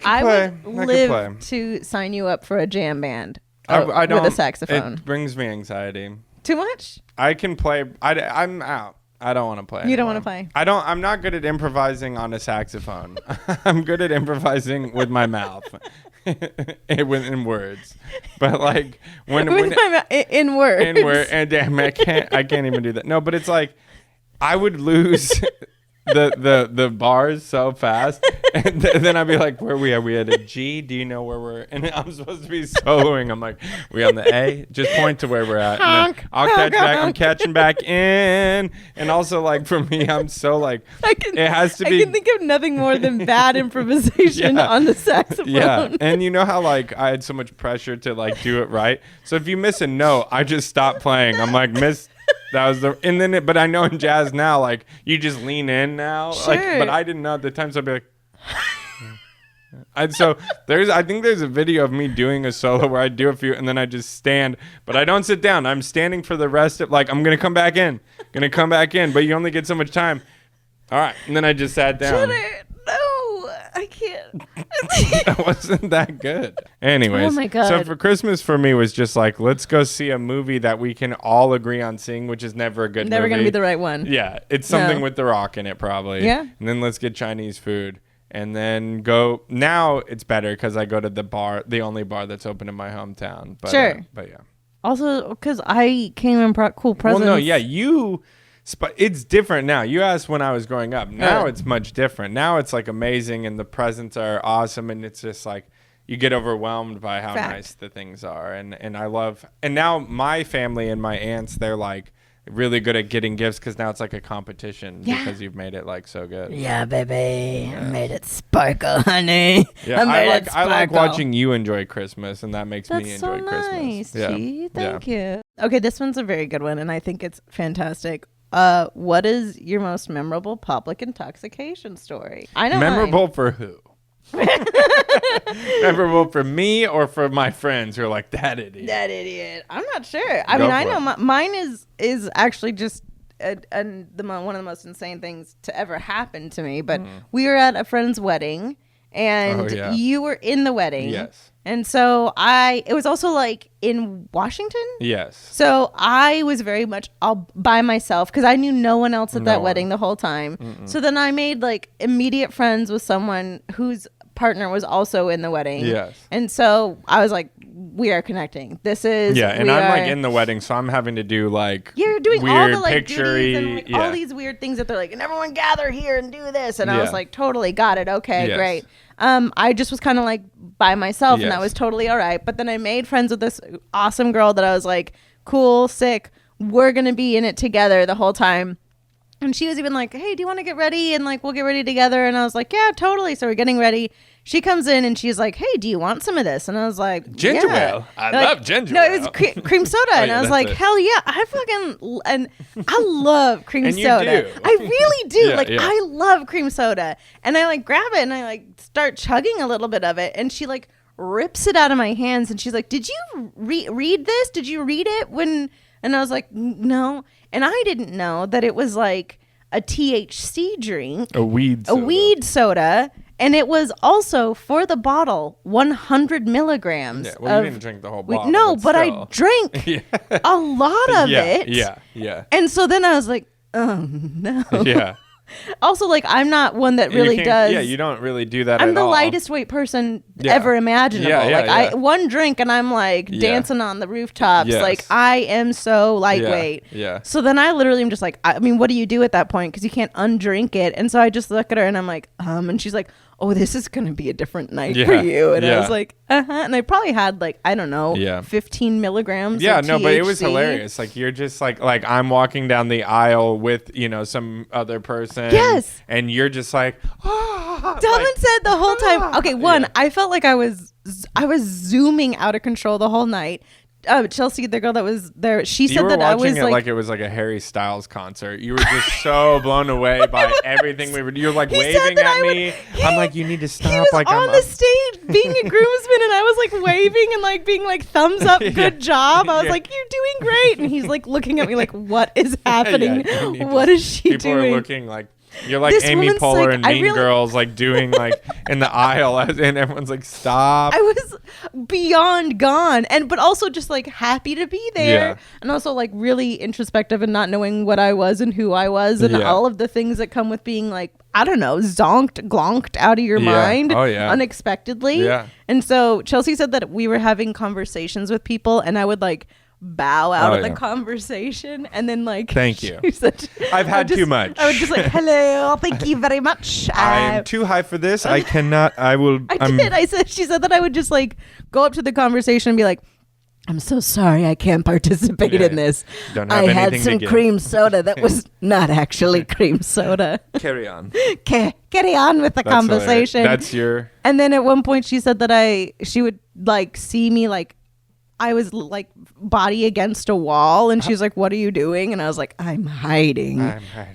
I would live to sign you up for a jam band with a saxophone. It brings me anxiety. Too much? I can play. I'm out. I don't want to play. You don't want to play? I'm not good at improvising on a saxophone. I'm good at improvising with my mouth. in words, but like in words, and damn, I can't even do that. No, but it's like I would lose the bars so fast, and then I'd be like, where are we at? We at a G? Do you know where we're? And I'm supposed to be soloing. I'm like, we on the A? Just point to where we're at. And then I'll catch back. I'm catching back in. And also, like, for me, I'm so like, it has to be. I can think of nothing more than bad improvisation on the saxophone. Yeah, and you know how like I had so much pressure to like do it right. So if you miss a note, I just stop playing. I'm like, that was but I know in jazz now, like you just lean in now, sure. Like, but I didn't know at the time, so I'd be like, and so I think there's a video of me doing a solo where I do a few, and then I just stand, but I don't sit down. I'm standing for the rest of like I'm gonna come back in, but you only get so much time. All right, and then I just sat down. No, I can't. That wasn't that good. Anyways, oh my God. So for Christmas for me was just like, let's go see a movie that we can all agree on seeing, which is never a good movie. Never going to be the right one. Yeah, it's something with The Rock in it probably. Yeah. And then let's get Chinese food. And then go. Now it's better because I go to the bar, the only bar that's open in my hometown. But, sure. But yeah. Also, because I came and brought cool presents. Well, no, yeah, it's different now. You asked when I was growing up. Now it's much different. Now it's like amazing and the presents are awesome. And it's just like you get overwhelmed by how nice the things are. And I love. And now my family and my aunts, they're like really good at getting gifts because now it's like a competition because you've made it like so good. Yeah, baby. I made it sparkle, honey. Yeah, I like watching you enjoy Christmas, and that makes me enjoy Christmas. Nice. Yeah. Gee, thank you. Okay, this one's a very good one, and I think it's fantastic. What is your most memorable public intoxication story? I know memorable mine. For who? Memorable for me or for my friends who are like that idiot? I'm not sure. I mean, I know mine is actually just one of the most insane things to ever happen to me. But we were at a friend's wedding, and you were in the wedding. Yes. And so it was also like in Washington. Yes. So I was very much all by myself because I knew no one else at that wedding the whole time. So then I made like immediate friends with someone whose partner was also in the wedding. Yes. And so I was like, we are connecting. This is and I'm like in the wedding, so I'm having to do like you're doing weird all the like picture-y, duties and like all these weird things that they're like, and everyone gather here and do this. And I was like, totally got it. Okay, great. I just was kind of like by myself and that was totally all right. But then I made friends with this awesome girl that I was like, cool, sick. We're going to be in it together the whole time. And she was even like, hey, do you want to get ready? And like, we'll get ready together. And I was like, yeah, totally. So we're getting ready. She comes in and she's like, hey, do you want some of this? And I was like, ginger ale. I love ginger ale. ale. No, it was cream soda. And I was like, hell yeah. I love cream soda. You do. I really do. I love cream soda. And I like grab it and I like start chugging a little bit of it. And she like rips it out of my hands. And she's like, did you read this? Did you read it when... And I was like, no. And I didn't know that it was like a THC drink. A weed soda. And it was also, for the bottle, 100 milligrams. Yeah, well, you didn't drink the whole bottle. No, but I drank a lot of it. Yeah. And so then I was like, oh, no. Yeah. Also, like, I'm not one that really does. Yeah, you don't really do that at all. I'm the lightest weight person ever imaginable. I one drink and I'm like dancing on the rooftops. Yes. Like, I am so lightweight. Yeah. So then I literally am just like, I mean, what do you do at that point? Because you can't undrink it. And so I just look at her and I'm like, and she's like, oh, this is going to be a different night for you. And I was like, And I probably had like, I don't know, 15 milligrams of THC. But it was hilarious. Like, you're just like I'm walking down the aisle with, some other person. Yes. And you're just like, Delman said the whole time. Okay, I felt like I was zooming out of control the whole night. Chelsea, the girl that was there, she said that I was like it was like a Harry Styles concert. You were just so blown away by everything we were. You're like waving at me. I'm like, you need to stop. He was on the stage being a groomsman, and I was like waving and like being like thumbs up, good job. I was like, you're doing great, and he's like looking at me like, what is happening? What is she doing? People are looking like. You're like Amy Poehler and Mean Girls, like doing like in the aisle, and everyone's like, "Stop!" I was beyond gone, but also just like happy to be there, and also like really introspective and not knowing what I was and who I was, and all of the things that come with being like, I don't know, glonked out of your mind unexpectedly. Yeah. And so Chelsea said that we were having conversations with people, and I would like bow out of the conversation and then like thank you. I've had too much. I would just like, hello, thank you very much. I'm too high for this. I cannot. I will. She said that I would just like go up to the conversation and be like, I'm so sorry I can't participate in this. I had some cream soda that was not actually cream soda. Carry on. Carry on with the conversation. That's your. And then at one point she said that she would like see me like I was like body against a wall, and she's like, what are you doing? And I was like, I'm hiding.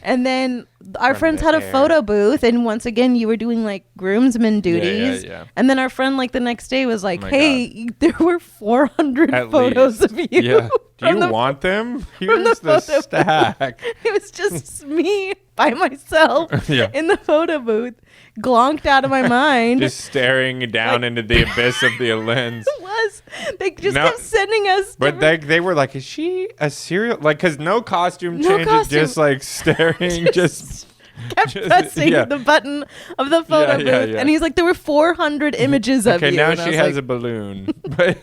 And then our friends had a photo booth, and once again you were doing like groomsmen duties. Yeah. And then our friend like the next day was like, "Hey, there were 400 photos of you." Yeah. Do you want them? Here's the stack. It was just me by myself in the photo booth, glonked out of my mind, just staring down into the abyss of the lens. It was. They just kept sending us. But they were like, "Is she a serial?" Like, because no costume changes, just like staring, just kept pressing the button of the photo booth, and he's like, "There were 400 images of you." Okay, now she has a balloon. But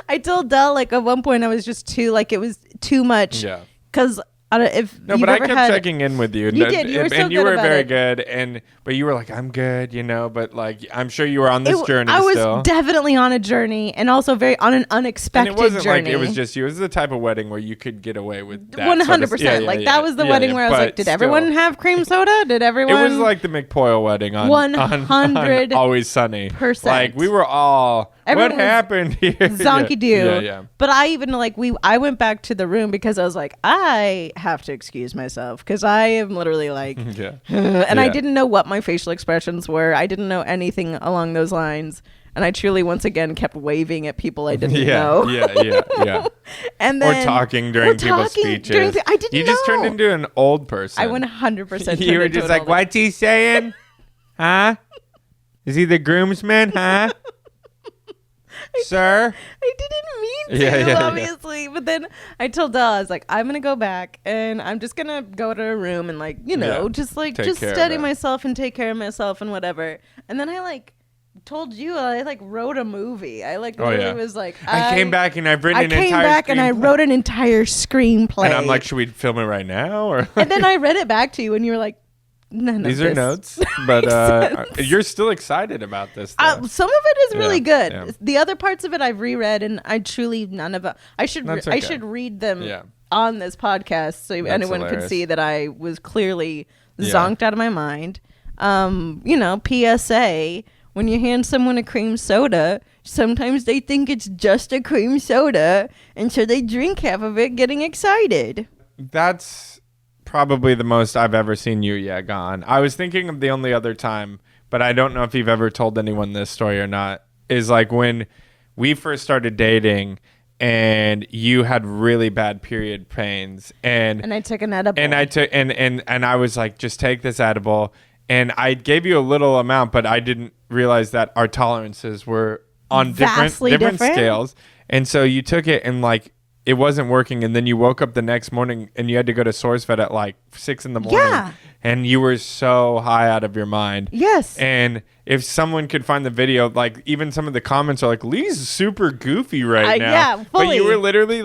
I told Del like at one point I was just too like it was too much. Yeah. Because but I kept checking in with you. You did. You were so good. You were very good. But you were like, I'm good, But like, I'm sure you were on this journey. I was definitely on a journey, and also on an unexpected journey. And it wasn't like it was just you. It was the type of wedding where you could get away with that. 100%. That was the wedding where I was like, did everyone have cream soda? Did everyone? It was like the McPoyle wedding on 100 Always Sunny. Like we were all. Everyone what happened here? Zonky do. Yeah. But I even I went back to the room because I was like, I have to excuse myself because I am literally like, I didn't know what my facial expressions were. I didn't know anything along those lines. And I truly, once again, kept waving at people I didn't know. Yeah. And then or talking during people's speeches. I didn't know. You just turned into an old person. I 100% You were just like, what's he saying? Huh? Is he the groomsman? Huh? Sir? I didn't mean to, obviously. But then I told Del, I was like, I'm going to go back and I'm just going to go to a room and just steady myself and take care of myself and whatever. And then I told you I wrote a movie. I was like, I came back and I've written an entire screenplay. I came back and I wrote an entire screenplay. And I'm like, should we film it right now? Or and then I read it back to you and you were like, these are notes, but you're still excited about this. Some of it is really good. Yeah. The other parts of it I've reread, and I truly none of it. I should read them on this podcast so anyone could see that I was clearly zonked out of my mind. PSA: when you hand someone a cream soda, sometimes they think it's just a cream soda, and so they drink half of it, getting excited. That's probably the most I've ever seen you gone. I was thinking of the only other time, but I don't know if you've ever told anyone this story or not, is like when we first started dating and you had really bad period pains and I took an edible. And I took and I was like, just take this edible, and I gave you a little amount, but I didn't realize that our tolerances were on different scales. And so you took it and it wasn't working, and then you woke up the next morning and you had to go to SourceFed at 6 a.m. and you were so high out of your mind. Yes. And if someone could find the video, even some of the comments are like, Lee's super goofy right now. Yeah, fully. But you were literally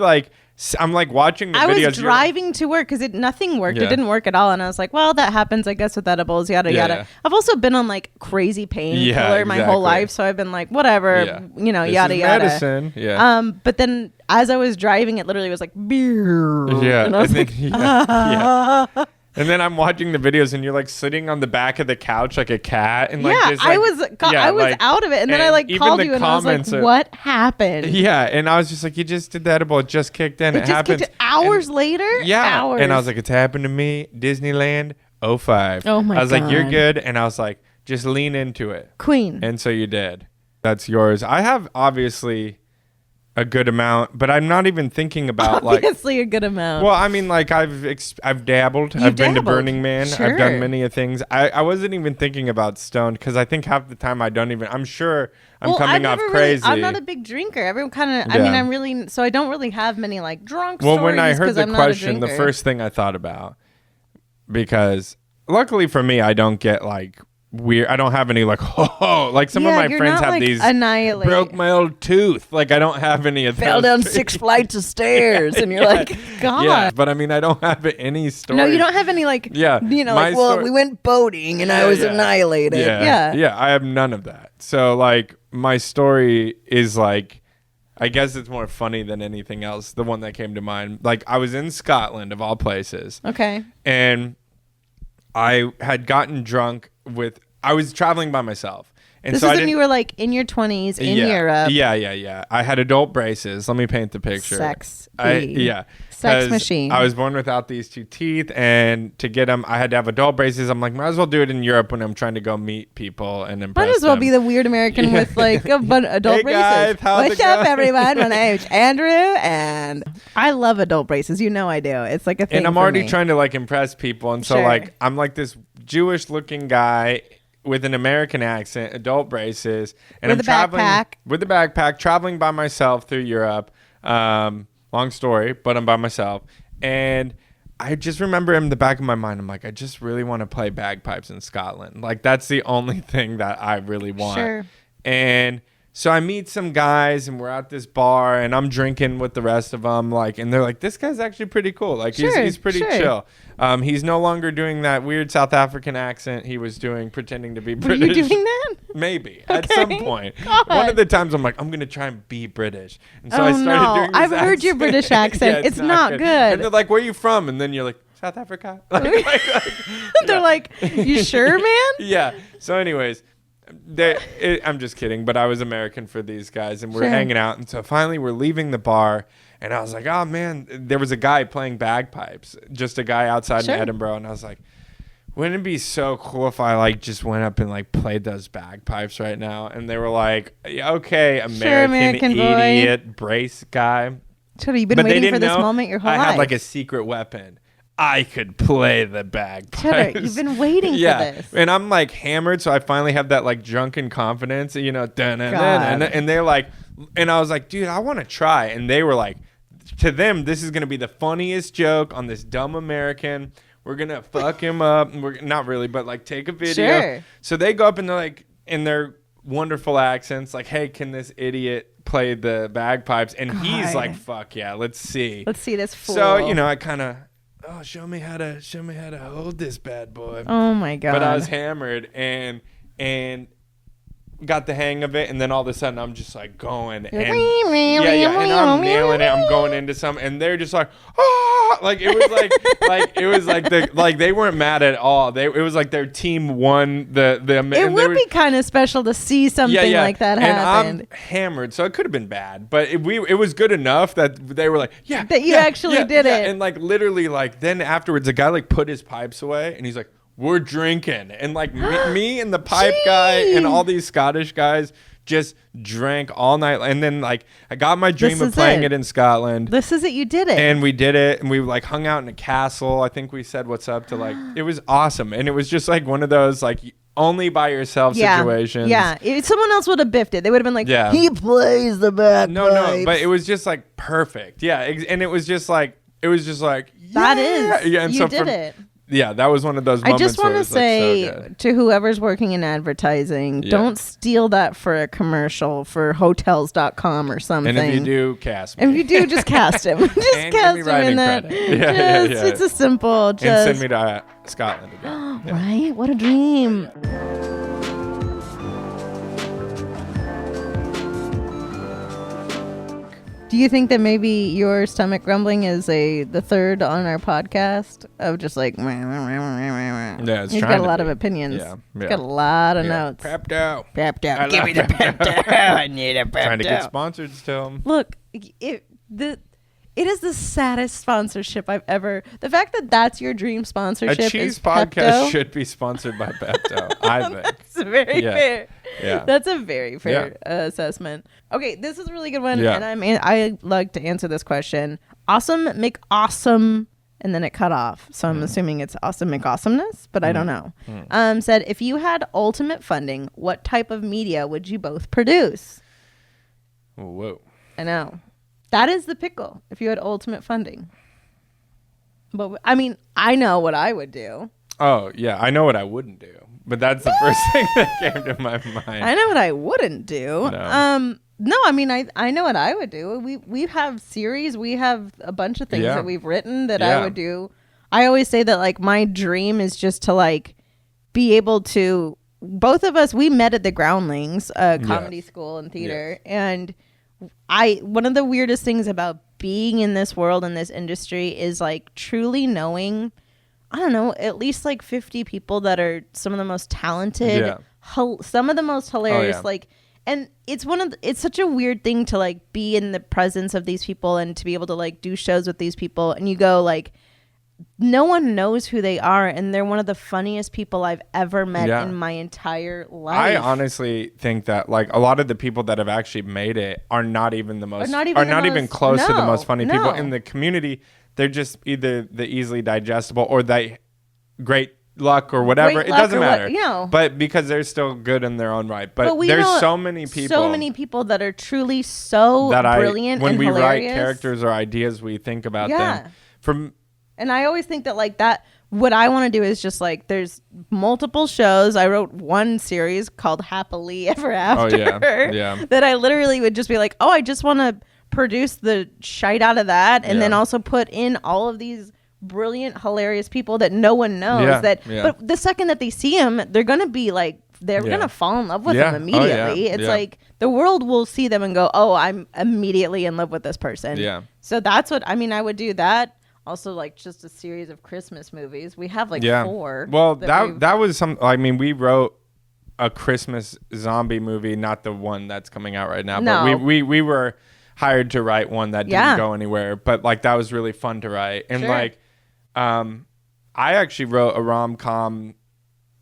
I'm watching the videos. I was driving to work because nothing worked. It didn't work at all. And I was like, well, that happens, I guess, with edibles, yada, yada. Yeah. I've also been on crazy painkiller my whole life. So I've been like, whatever, this yada, is yada. Medicine. Yeah. But then as I was driving, it literally was like, beer. Yeah. And I was like, And then I'm watching the videos and you're sitting on the back of the couch like a cat. And I was out of it. And then I called you and I was like, what happened? Yeah. And I was just like, you just did the edible. It just kicked in. It happened hours later? Yeah. Hours. And I was like, it's happened to me. Disneyland 05. Oh my God. I was like, you're good. And I was like, just lean into it. Queen. And so you did. That's yours. I have obviously a good amount, but I'm not even thinking about obviously a good amount. Well, I mean, I've dabbled. I've been to Burning Man. Sure. I've done many things. I wasn't even thinking about stoned because I think half the time I'm sure I'm coming off crazy. I'm not a big drinker. Everyone kind of. I mean, I'm really. So I don't really have many drunk stories. Well, when I heard the question, the first thing I thought about, because luckily for me, I don't get weird. I don't have any some of my friends have these annihilate. Broke my old tooth. I don't have any of those. Fell down 6 flights of stairs and you're like, God. Yeah, but I mean, I don't have any stories. No, you don't have any we went boating and I was annihilated. Yeah, I have none of that. So my story is I guess it's more funny than anything else. The one that came to mind, I was in Scotland of all places. Okay. And I had gotten drunk I was traveling by myself, And this is when you were like in your 20s in Europe. Yeah. I had adult braces. Let me paint the picture. Sex machine. I was born without these 2 teeth, and to get them, I had to have adult braces. I'm like, might as well do it in Europe when I'm trying to go meet people and impress Might as well them. be the weird American with like adult hey braces. Guys, What's up, everyone? My name's Andrew, and I love adult braces. You know I do. It's like a thing. And I'm already trying to like impress people, and so like I'm like this Jewish-looking guy with an American accent, adult braces, and I'm traveling with a backpack, traveling by myself through Europe. Long story, but I'm by myself. And I just remember in the back of my mind, I'm like, I just really want to play bagpipes in Scotland. Like, that's the only thing that I really want. Sure. And so I meet some guys, and we're at this bar, and I'm drinking with the rest of them. Like, and they're like, this guy's actually pretty cool. Like, he's pretty chill. He's no longer doing that weird South African accent he was doing, pretending to be British. Were you doing that? Maybe. Okay. At some point. God. One of the times I'm like, I'm going to try and be British. And so I started doing this I've heard your British accent. It's not good. And they're like, where are you from? And then you're like, South Africa. They're like, you sure, man? Yeah. So anyways, I'm just kidding, but I was American for these guys, and we're hanging out. And so finally we're leaving the bar, and I was like, oh man, there was a guy playing bagpipes, just a guy outside in Edinburgh. And I was like, wouldn't it be so cool if I like just went up and like played those bagpipes right now? And they were like, okay, American idiot brace guy. So you've been waiting for this moment your whole life. I had like a secret weapon. I could play the bagpipes. You've been waiting for this. And I'm like hammered, so I finally have that like drunken confidence, you know, and they're like, and I was like, dude, I want to try. And they were like, to them, this is going to be the funniest joke on this dumb American. We're going to fuck him up. And we're not really, but like take a video. Sure. So they go up and they're like, in their wonderful accents, like, hey, can this idiot play the bagpipes? And he's like, fuck yeah, let's see. Let's see this fool. So, you know, I kind of, show me how to hold this bad boy. Oh my God. But I was hammered and got the hang of it, and then all of a sudden I'm just like going and and I'm nailing it. I'm going into some, and they're just like, like it was like they weren't mad at all. It was like their team won the. It would be kind of special to see something like that happen. And I'm hammered, so it could have been bad, but it was good enough that they were like, that you actually did it. And like literally, like then afterwards, the guy like put his pipes away, and he's like, we're drinking. And like me and the pipe guy and all these Scottish guys just drank all night. And then like I got my dream of playing it in Scotland. This is it. You did it. And we did it. And we like hung out in a castle. I think we said what's up to like, it was awesome. And it was just like one of those like only by yourself situations. Yeah. If someone else would have biffed it, they would have been like, he plays the bagpipes. No. But it was just like perfect. Yeah. And it was just like, that is. Yeah. And you did it. Yeah, that was one of those moments. I just want to say like, so to whoever's working in advertising, don't steal that for a commercial for hotels.com or something. And if you do, cast me. And if you do, just cast him. Just and cast him in that. It's a simple. And send me to Scotland again. Right? What a dream. Do you think that maybe your stomach grumbling is the third on our podcast of just like, yeah, he's got a lot of opinions. Yeah. He's got a lot of notes. Pepped out. Give me the pepped out. I need a pepped out. Trying to get sponsors still. Look, it is the saddest sponsorship I've ever. The fact that that's your dream sponsorship. A cheese podcast should be sponsored by Pepto. I think that's very fair. Yeah, that's a very fair assessment. Okay, this is a really good one, and I like to answer this question. Awesome McAwesome, and then it cut off, so I'm assuming it's awesome McAwesomeness, but I don't know. Said, if you had ultimate funding, what type of media would you both produce? Whoa! I know. That is the pickle if you had ultimate funding. But I mean, I know what I would do. Oh, yeah. I know what I wouldn't do. But that's the first thing that came to my mind. I know what I wouldn't do. No, I mean, I know what I would do. We have series. We have a bunch of things that we've written that I would do. I always say that, like, my dream is just to, like, be able to... Both of us, we met at the Groundlings, comedy school and theater. And... one of the weirdest things about being in this world, in this industry, is like truly knowing I don't know, at least like 50 people that are some of the most talented, some of the most hilarious, like, and it's such a weird thing to like be in the presence of these people and to be able to like do shows with these people, and you go like, no one knows who they are, and they're one of the funniest people I've ever met in my entire life. I honestly think that like a lot of the people that have actually made it are not even the most, are not even close to the most funny people in the community. They're just either the easily digestible or they great luck or whatever. It doesn't matter. But because they're still good in their own right. But there's so many people that are truly so brilliant when and we hilarious. Write characters or ideas, we think about them. And I always think that like that, what I want to do is just like, there's multiple shows. I wrote one series called Happily Ever After that I literally would just be like, oh, I just want to produce the shite out of that. And then also put in all of these brilliant, hilarious people that no one knows but the second that they see him, they're going to be like, they're going to fall in love with them immediately. It's like the world will see them and go, oh, I'm immediately in love with this person. So that's what, I mean, I would do that. Also, like, just a series of Christmas movies. We have, like, 4. Well, that was some... I mean, we wrote a Christmas zombie movie, not the one that's coming out right now. No. But we were hired to write one that didn't go anywhere. But, like, that was really fun to write. And, like, I actually wrote a rom-com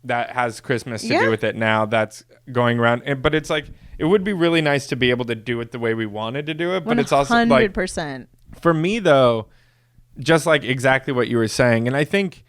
that has Christmas to do with it now that's going around. But it's, like, it would be really nice to be able to do it the way we wanted to do it. But 100%. It's also, like... 100%. For me, though... Just like exactly what you were saying. And I think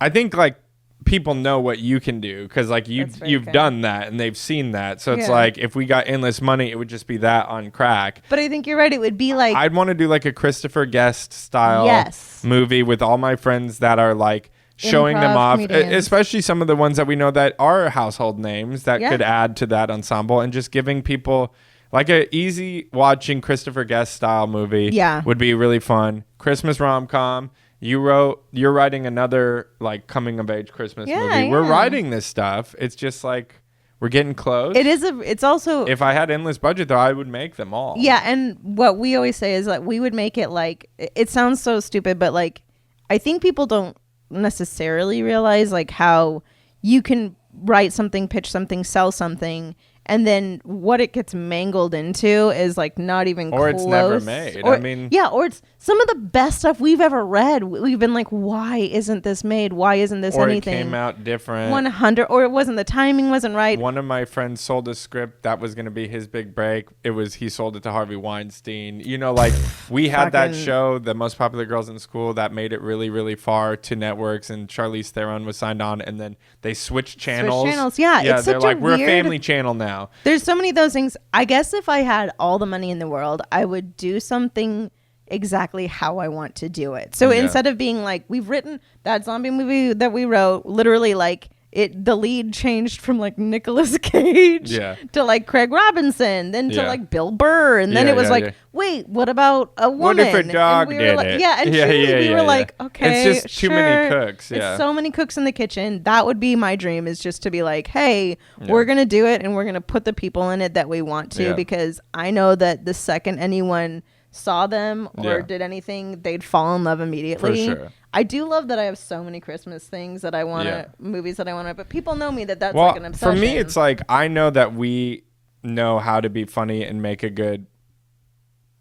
like people know what you can do because like you've done that and they've seen that. So it's like if we got endless money, it would just be that on crack. But I think you're right. It would be like I'd want to do like a Christopher Guest style movie with all my friends that are like showing them off, especially some of the ones that we know that are household names that could add to that ensemble, and just giving people like a easy watching Christopher Guest style movie would be really fun. Christmas rom-com. You're writing another like coming of age Christmas movie. We're writing this stuff. It's just like we're getting close. It's also, if I had endless budget though, I would make them all. Yeah, and what we always say is that we would make it like, it sounds so stupid, but like I think people don't necessarily realize like how you can write something, pitch something, sell something, and then what it gets mangled into is like not even close. Or it's never made. Or it's some of the best stuff we've ever read. We've been like, why isn't this made? Why isn't this anything? Or it came out different. 100, or it wasn't, the timing wasn't right. One of my friends sold a script that was going to be his big break. He sold it to Harvey Weinstein. You know, like we had that show, The Most Popular Girls in School, that made it really, really far to networks, and Charlize Theron was signed on, and then they switched channels. It's they're like, we're a family channel now. There's so many of those things. I guess if I had all the money in the world, I would do something exactly how I want to do it. So instead of being like, we've written that zombie movie that we wrote, literally like the lead changed from like Nicolas Cage to like Craig Robinson, then to like Bill Burr, and then it was like, wait, what about a woman? What if a dog we did like, it? Yeah, and we were like, okay, it's just too many cooks. It's so many cooks in the kitchen. That would be my dream, is just to be like, hey, we're gonna do it, and we're gonna put the people in it that we want to, because I know that the second anyone saw them or did anything, they'd fall in love immediately. For sure. I do love that I have so many Christmas things that I want to, movies that I want to, but people know me that's like an obsession. For me, it's like, I know that we know how to be funny and make a good,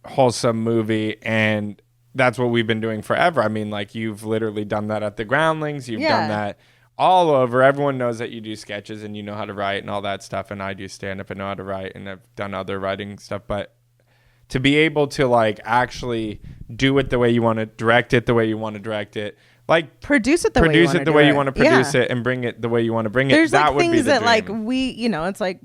wholesome movie, and that's what we've been doing forever. I mean, like, you've literally done that at the Groundlings. You've done that all over. Everyone knows that you do sketches and you know how to write and all that stuff, and I do stand-up and know how to write, and I've done other writing stuff, but to be able to like actually do it the way you want to, direct it the way you want to direct it, like produce it the way you want to produce it, and bring it the way you want to bring it. There's that like would things be the that dream. Like we, you know, it's like,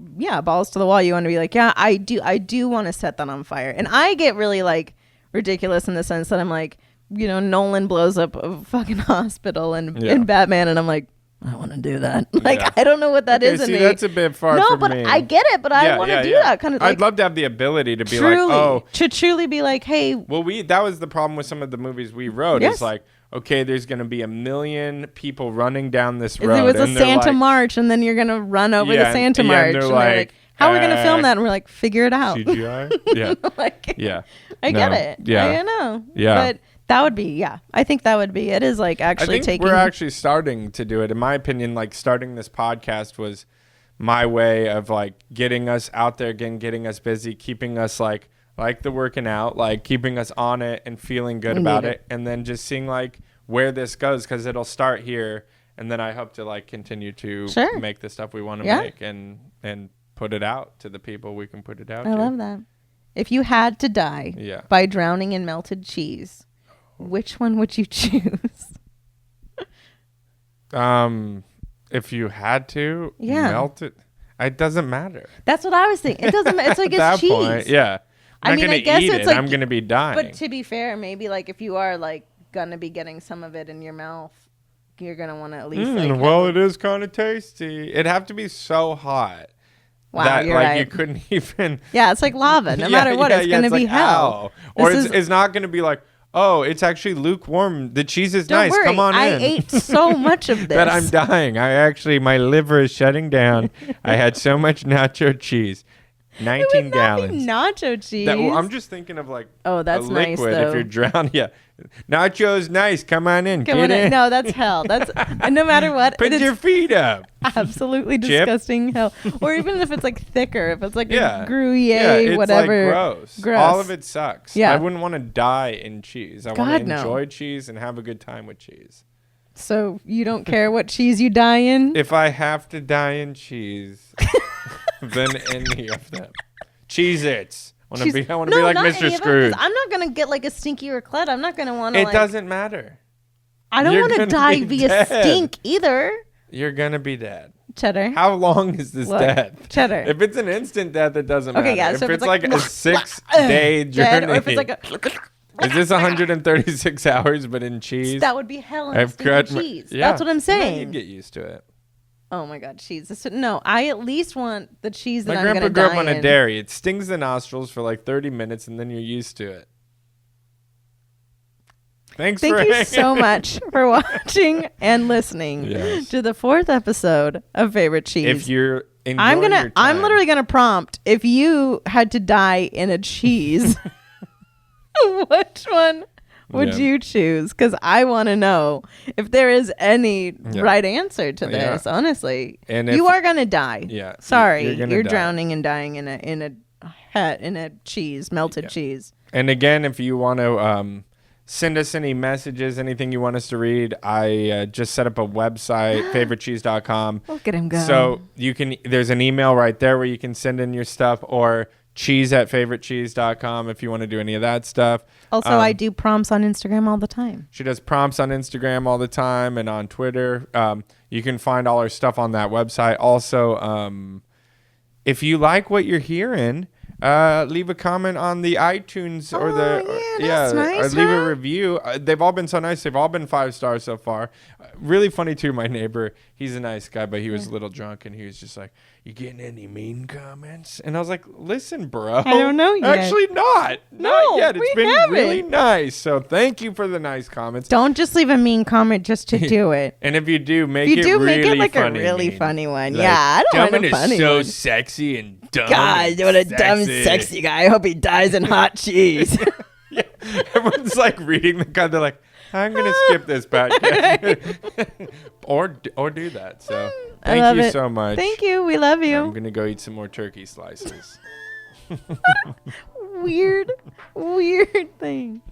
balls to the wall. You want to be like, I do want to set that on fire. And I get really like ridiculous in the sense that I'm like, Nolan blows up a fucking hospital in Batman, and I'm like, I want to do that. Like, I don't know what that is in me. That's a bit far from me. No, but I get it, but I want to do that kind of like, I'd love to have the ability to be to truly be like, hey. Well, that was the problem with some of the movies we wrote. It's like, okay, there's going to be 1 million people running down this road. It was a Santa March, and then you're going to run over the Santa March. And they're like, how are we going to film that? And we're like, figure it out. CGI? Yeah. I get it. Yeah. I know. Yeah. But That would be, yeah. I think that would be. It is like actually taking. We're actually starting to do it. In my opinion, like starting this podcast was my way of like getting us out there again, getting us busy, keeping us like the working out, like keeping us on it and feeling good about it. And then just seeing like where this goes, because it'll start here. And then I hope to like continue to make the stuff we want to make and put it out to the people we can put it out to. I love that. If you had to die by drowning in melted cheese, which one would you choose? If you had to melt it, it doesn't matter. That's what I was thinking. It doesn't matter. It's like it's cheese. Point, I mean, I guess it's like I'm gonna be dying. But to be fair, maybe like if you are like gonna be getting some of it in your mouth, you're gonna want to at least. It is kind of tasty. It'd have to be so hot. Wow, that you're like right. you couldn't even. Yeah, it's like lava. No matter what, it's gonna be like, hell. Or it's not gonna be like, oh, it's actually lukewarm. The cheese is nice. Worry. Come on in. I ate so much of this that I'm dying. My liver is shutting down. I had so much nacho cheese. 19 gallons. Nacho cheese. I'm just thinking of like that's a liquid nice, though. if you're drowning. Yeah. Nacho's nice. Come on in. Get in. No, that's hell. That's no matter what. Put your feet up. Absolutely disgusting hell. Or even if it's like thicker, if it's like a Gruyere, whatever. Like gross. All of it sucks. Yeah. I wouldn't want to die in cheese. I want to enjoy cheese and have a good time with cheese. So you don't care what cheese you die in? If I have to die in cheese, then any of them. Cheez-Its. I want to be like Mr. Scrooge. I'm not going to get like a stinky raclette. I'm not going to want to It doesn't matter. I don't want to die via stink either. You're going to be dead. Cheddar. How long is this death? Cheddar. If it's an instant death, it doesn't matter. Yeah, so if it's like a 6-day journey. Or if it's like is this 136 hours but in cheese? That would be hell in cheese. That's what I'm saying. You get used to it. Oh my God, cheese. No, I at least want the cheese that I'm going to die in. My grandpa grew up on a dairy. It stings the nostrils for like 30 minutes and then you're used to it. Thank you so much for watching and listening to the 4th episode of Favorite Cheese. If you're enjoying I'm literally going to prompt, if you had to die in a cheese, which one would you choose? Because I want to know if there is any right answer to this, honestly. And you are going to die. Yeah. Sorry. You're drowning and dying in a cheese, melted cheese. And again, if you want to send us any messages, anything you want us to read, I just set up a website, favoritecheese.com. Look at him go. So there's an email right there where you can send in your stuff, or cheese@favoritecheese.com if you want to do any of that stuff. Also, I do prompts on Instagram all the time. She does prompts on Instagram all the time and on Twitter. You can find all our stuff on that website. Also, if you like what you're hearing, leave a comment on the iTunes or nice, or leave a review. They've all been so nice. They've all been 5 stars so far. Really funny too. My neighbor, he's a nice guy, but he was a little drunk and he was just like, "You getting any mean comments?" And I was like, "Listen, bro, I don't know yet." Actually, not yet. It's been really nice. So thank you for the nice comments. Don't just leave a mean comment just to do it. And if you do, make it like funny, a really funny one. Like, I don't want a funny is so one. sexy and dumb. God, what a dumb, sexy guy. I hope he dies in hot cheese. Yeah. Everyone's like reading the card. They're like, I'm going to skip this podcast. or do that. So thank you so much. Thank you. We love you. I'm going to go eat some more turkey slices. Weird thing.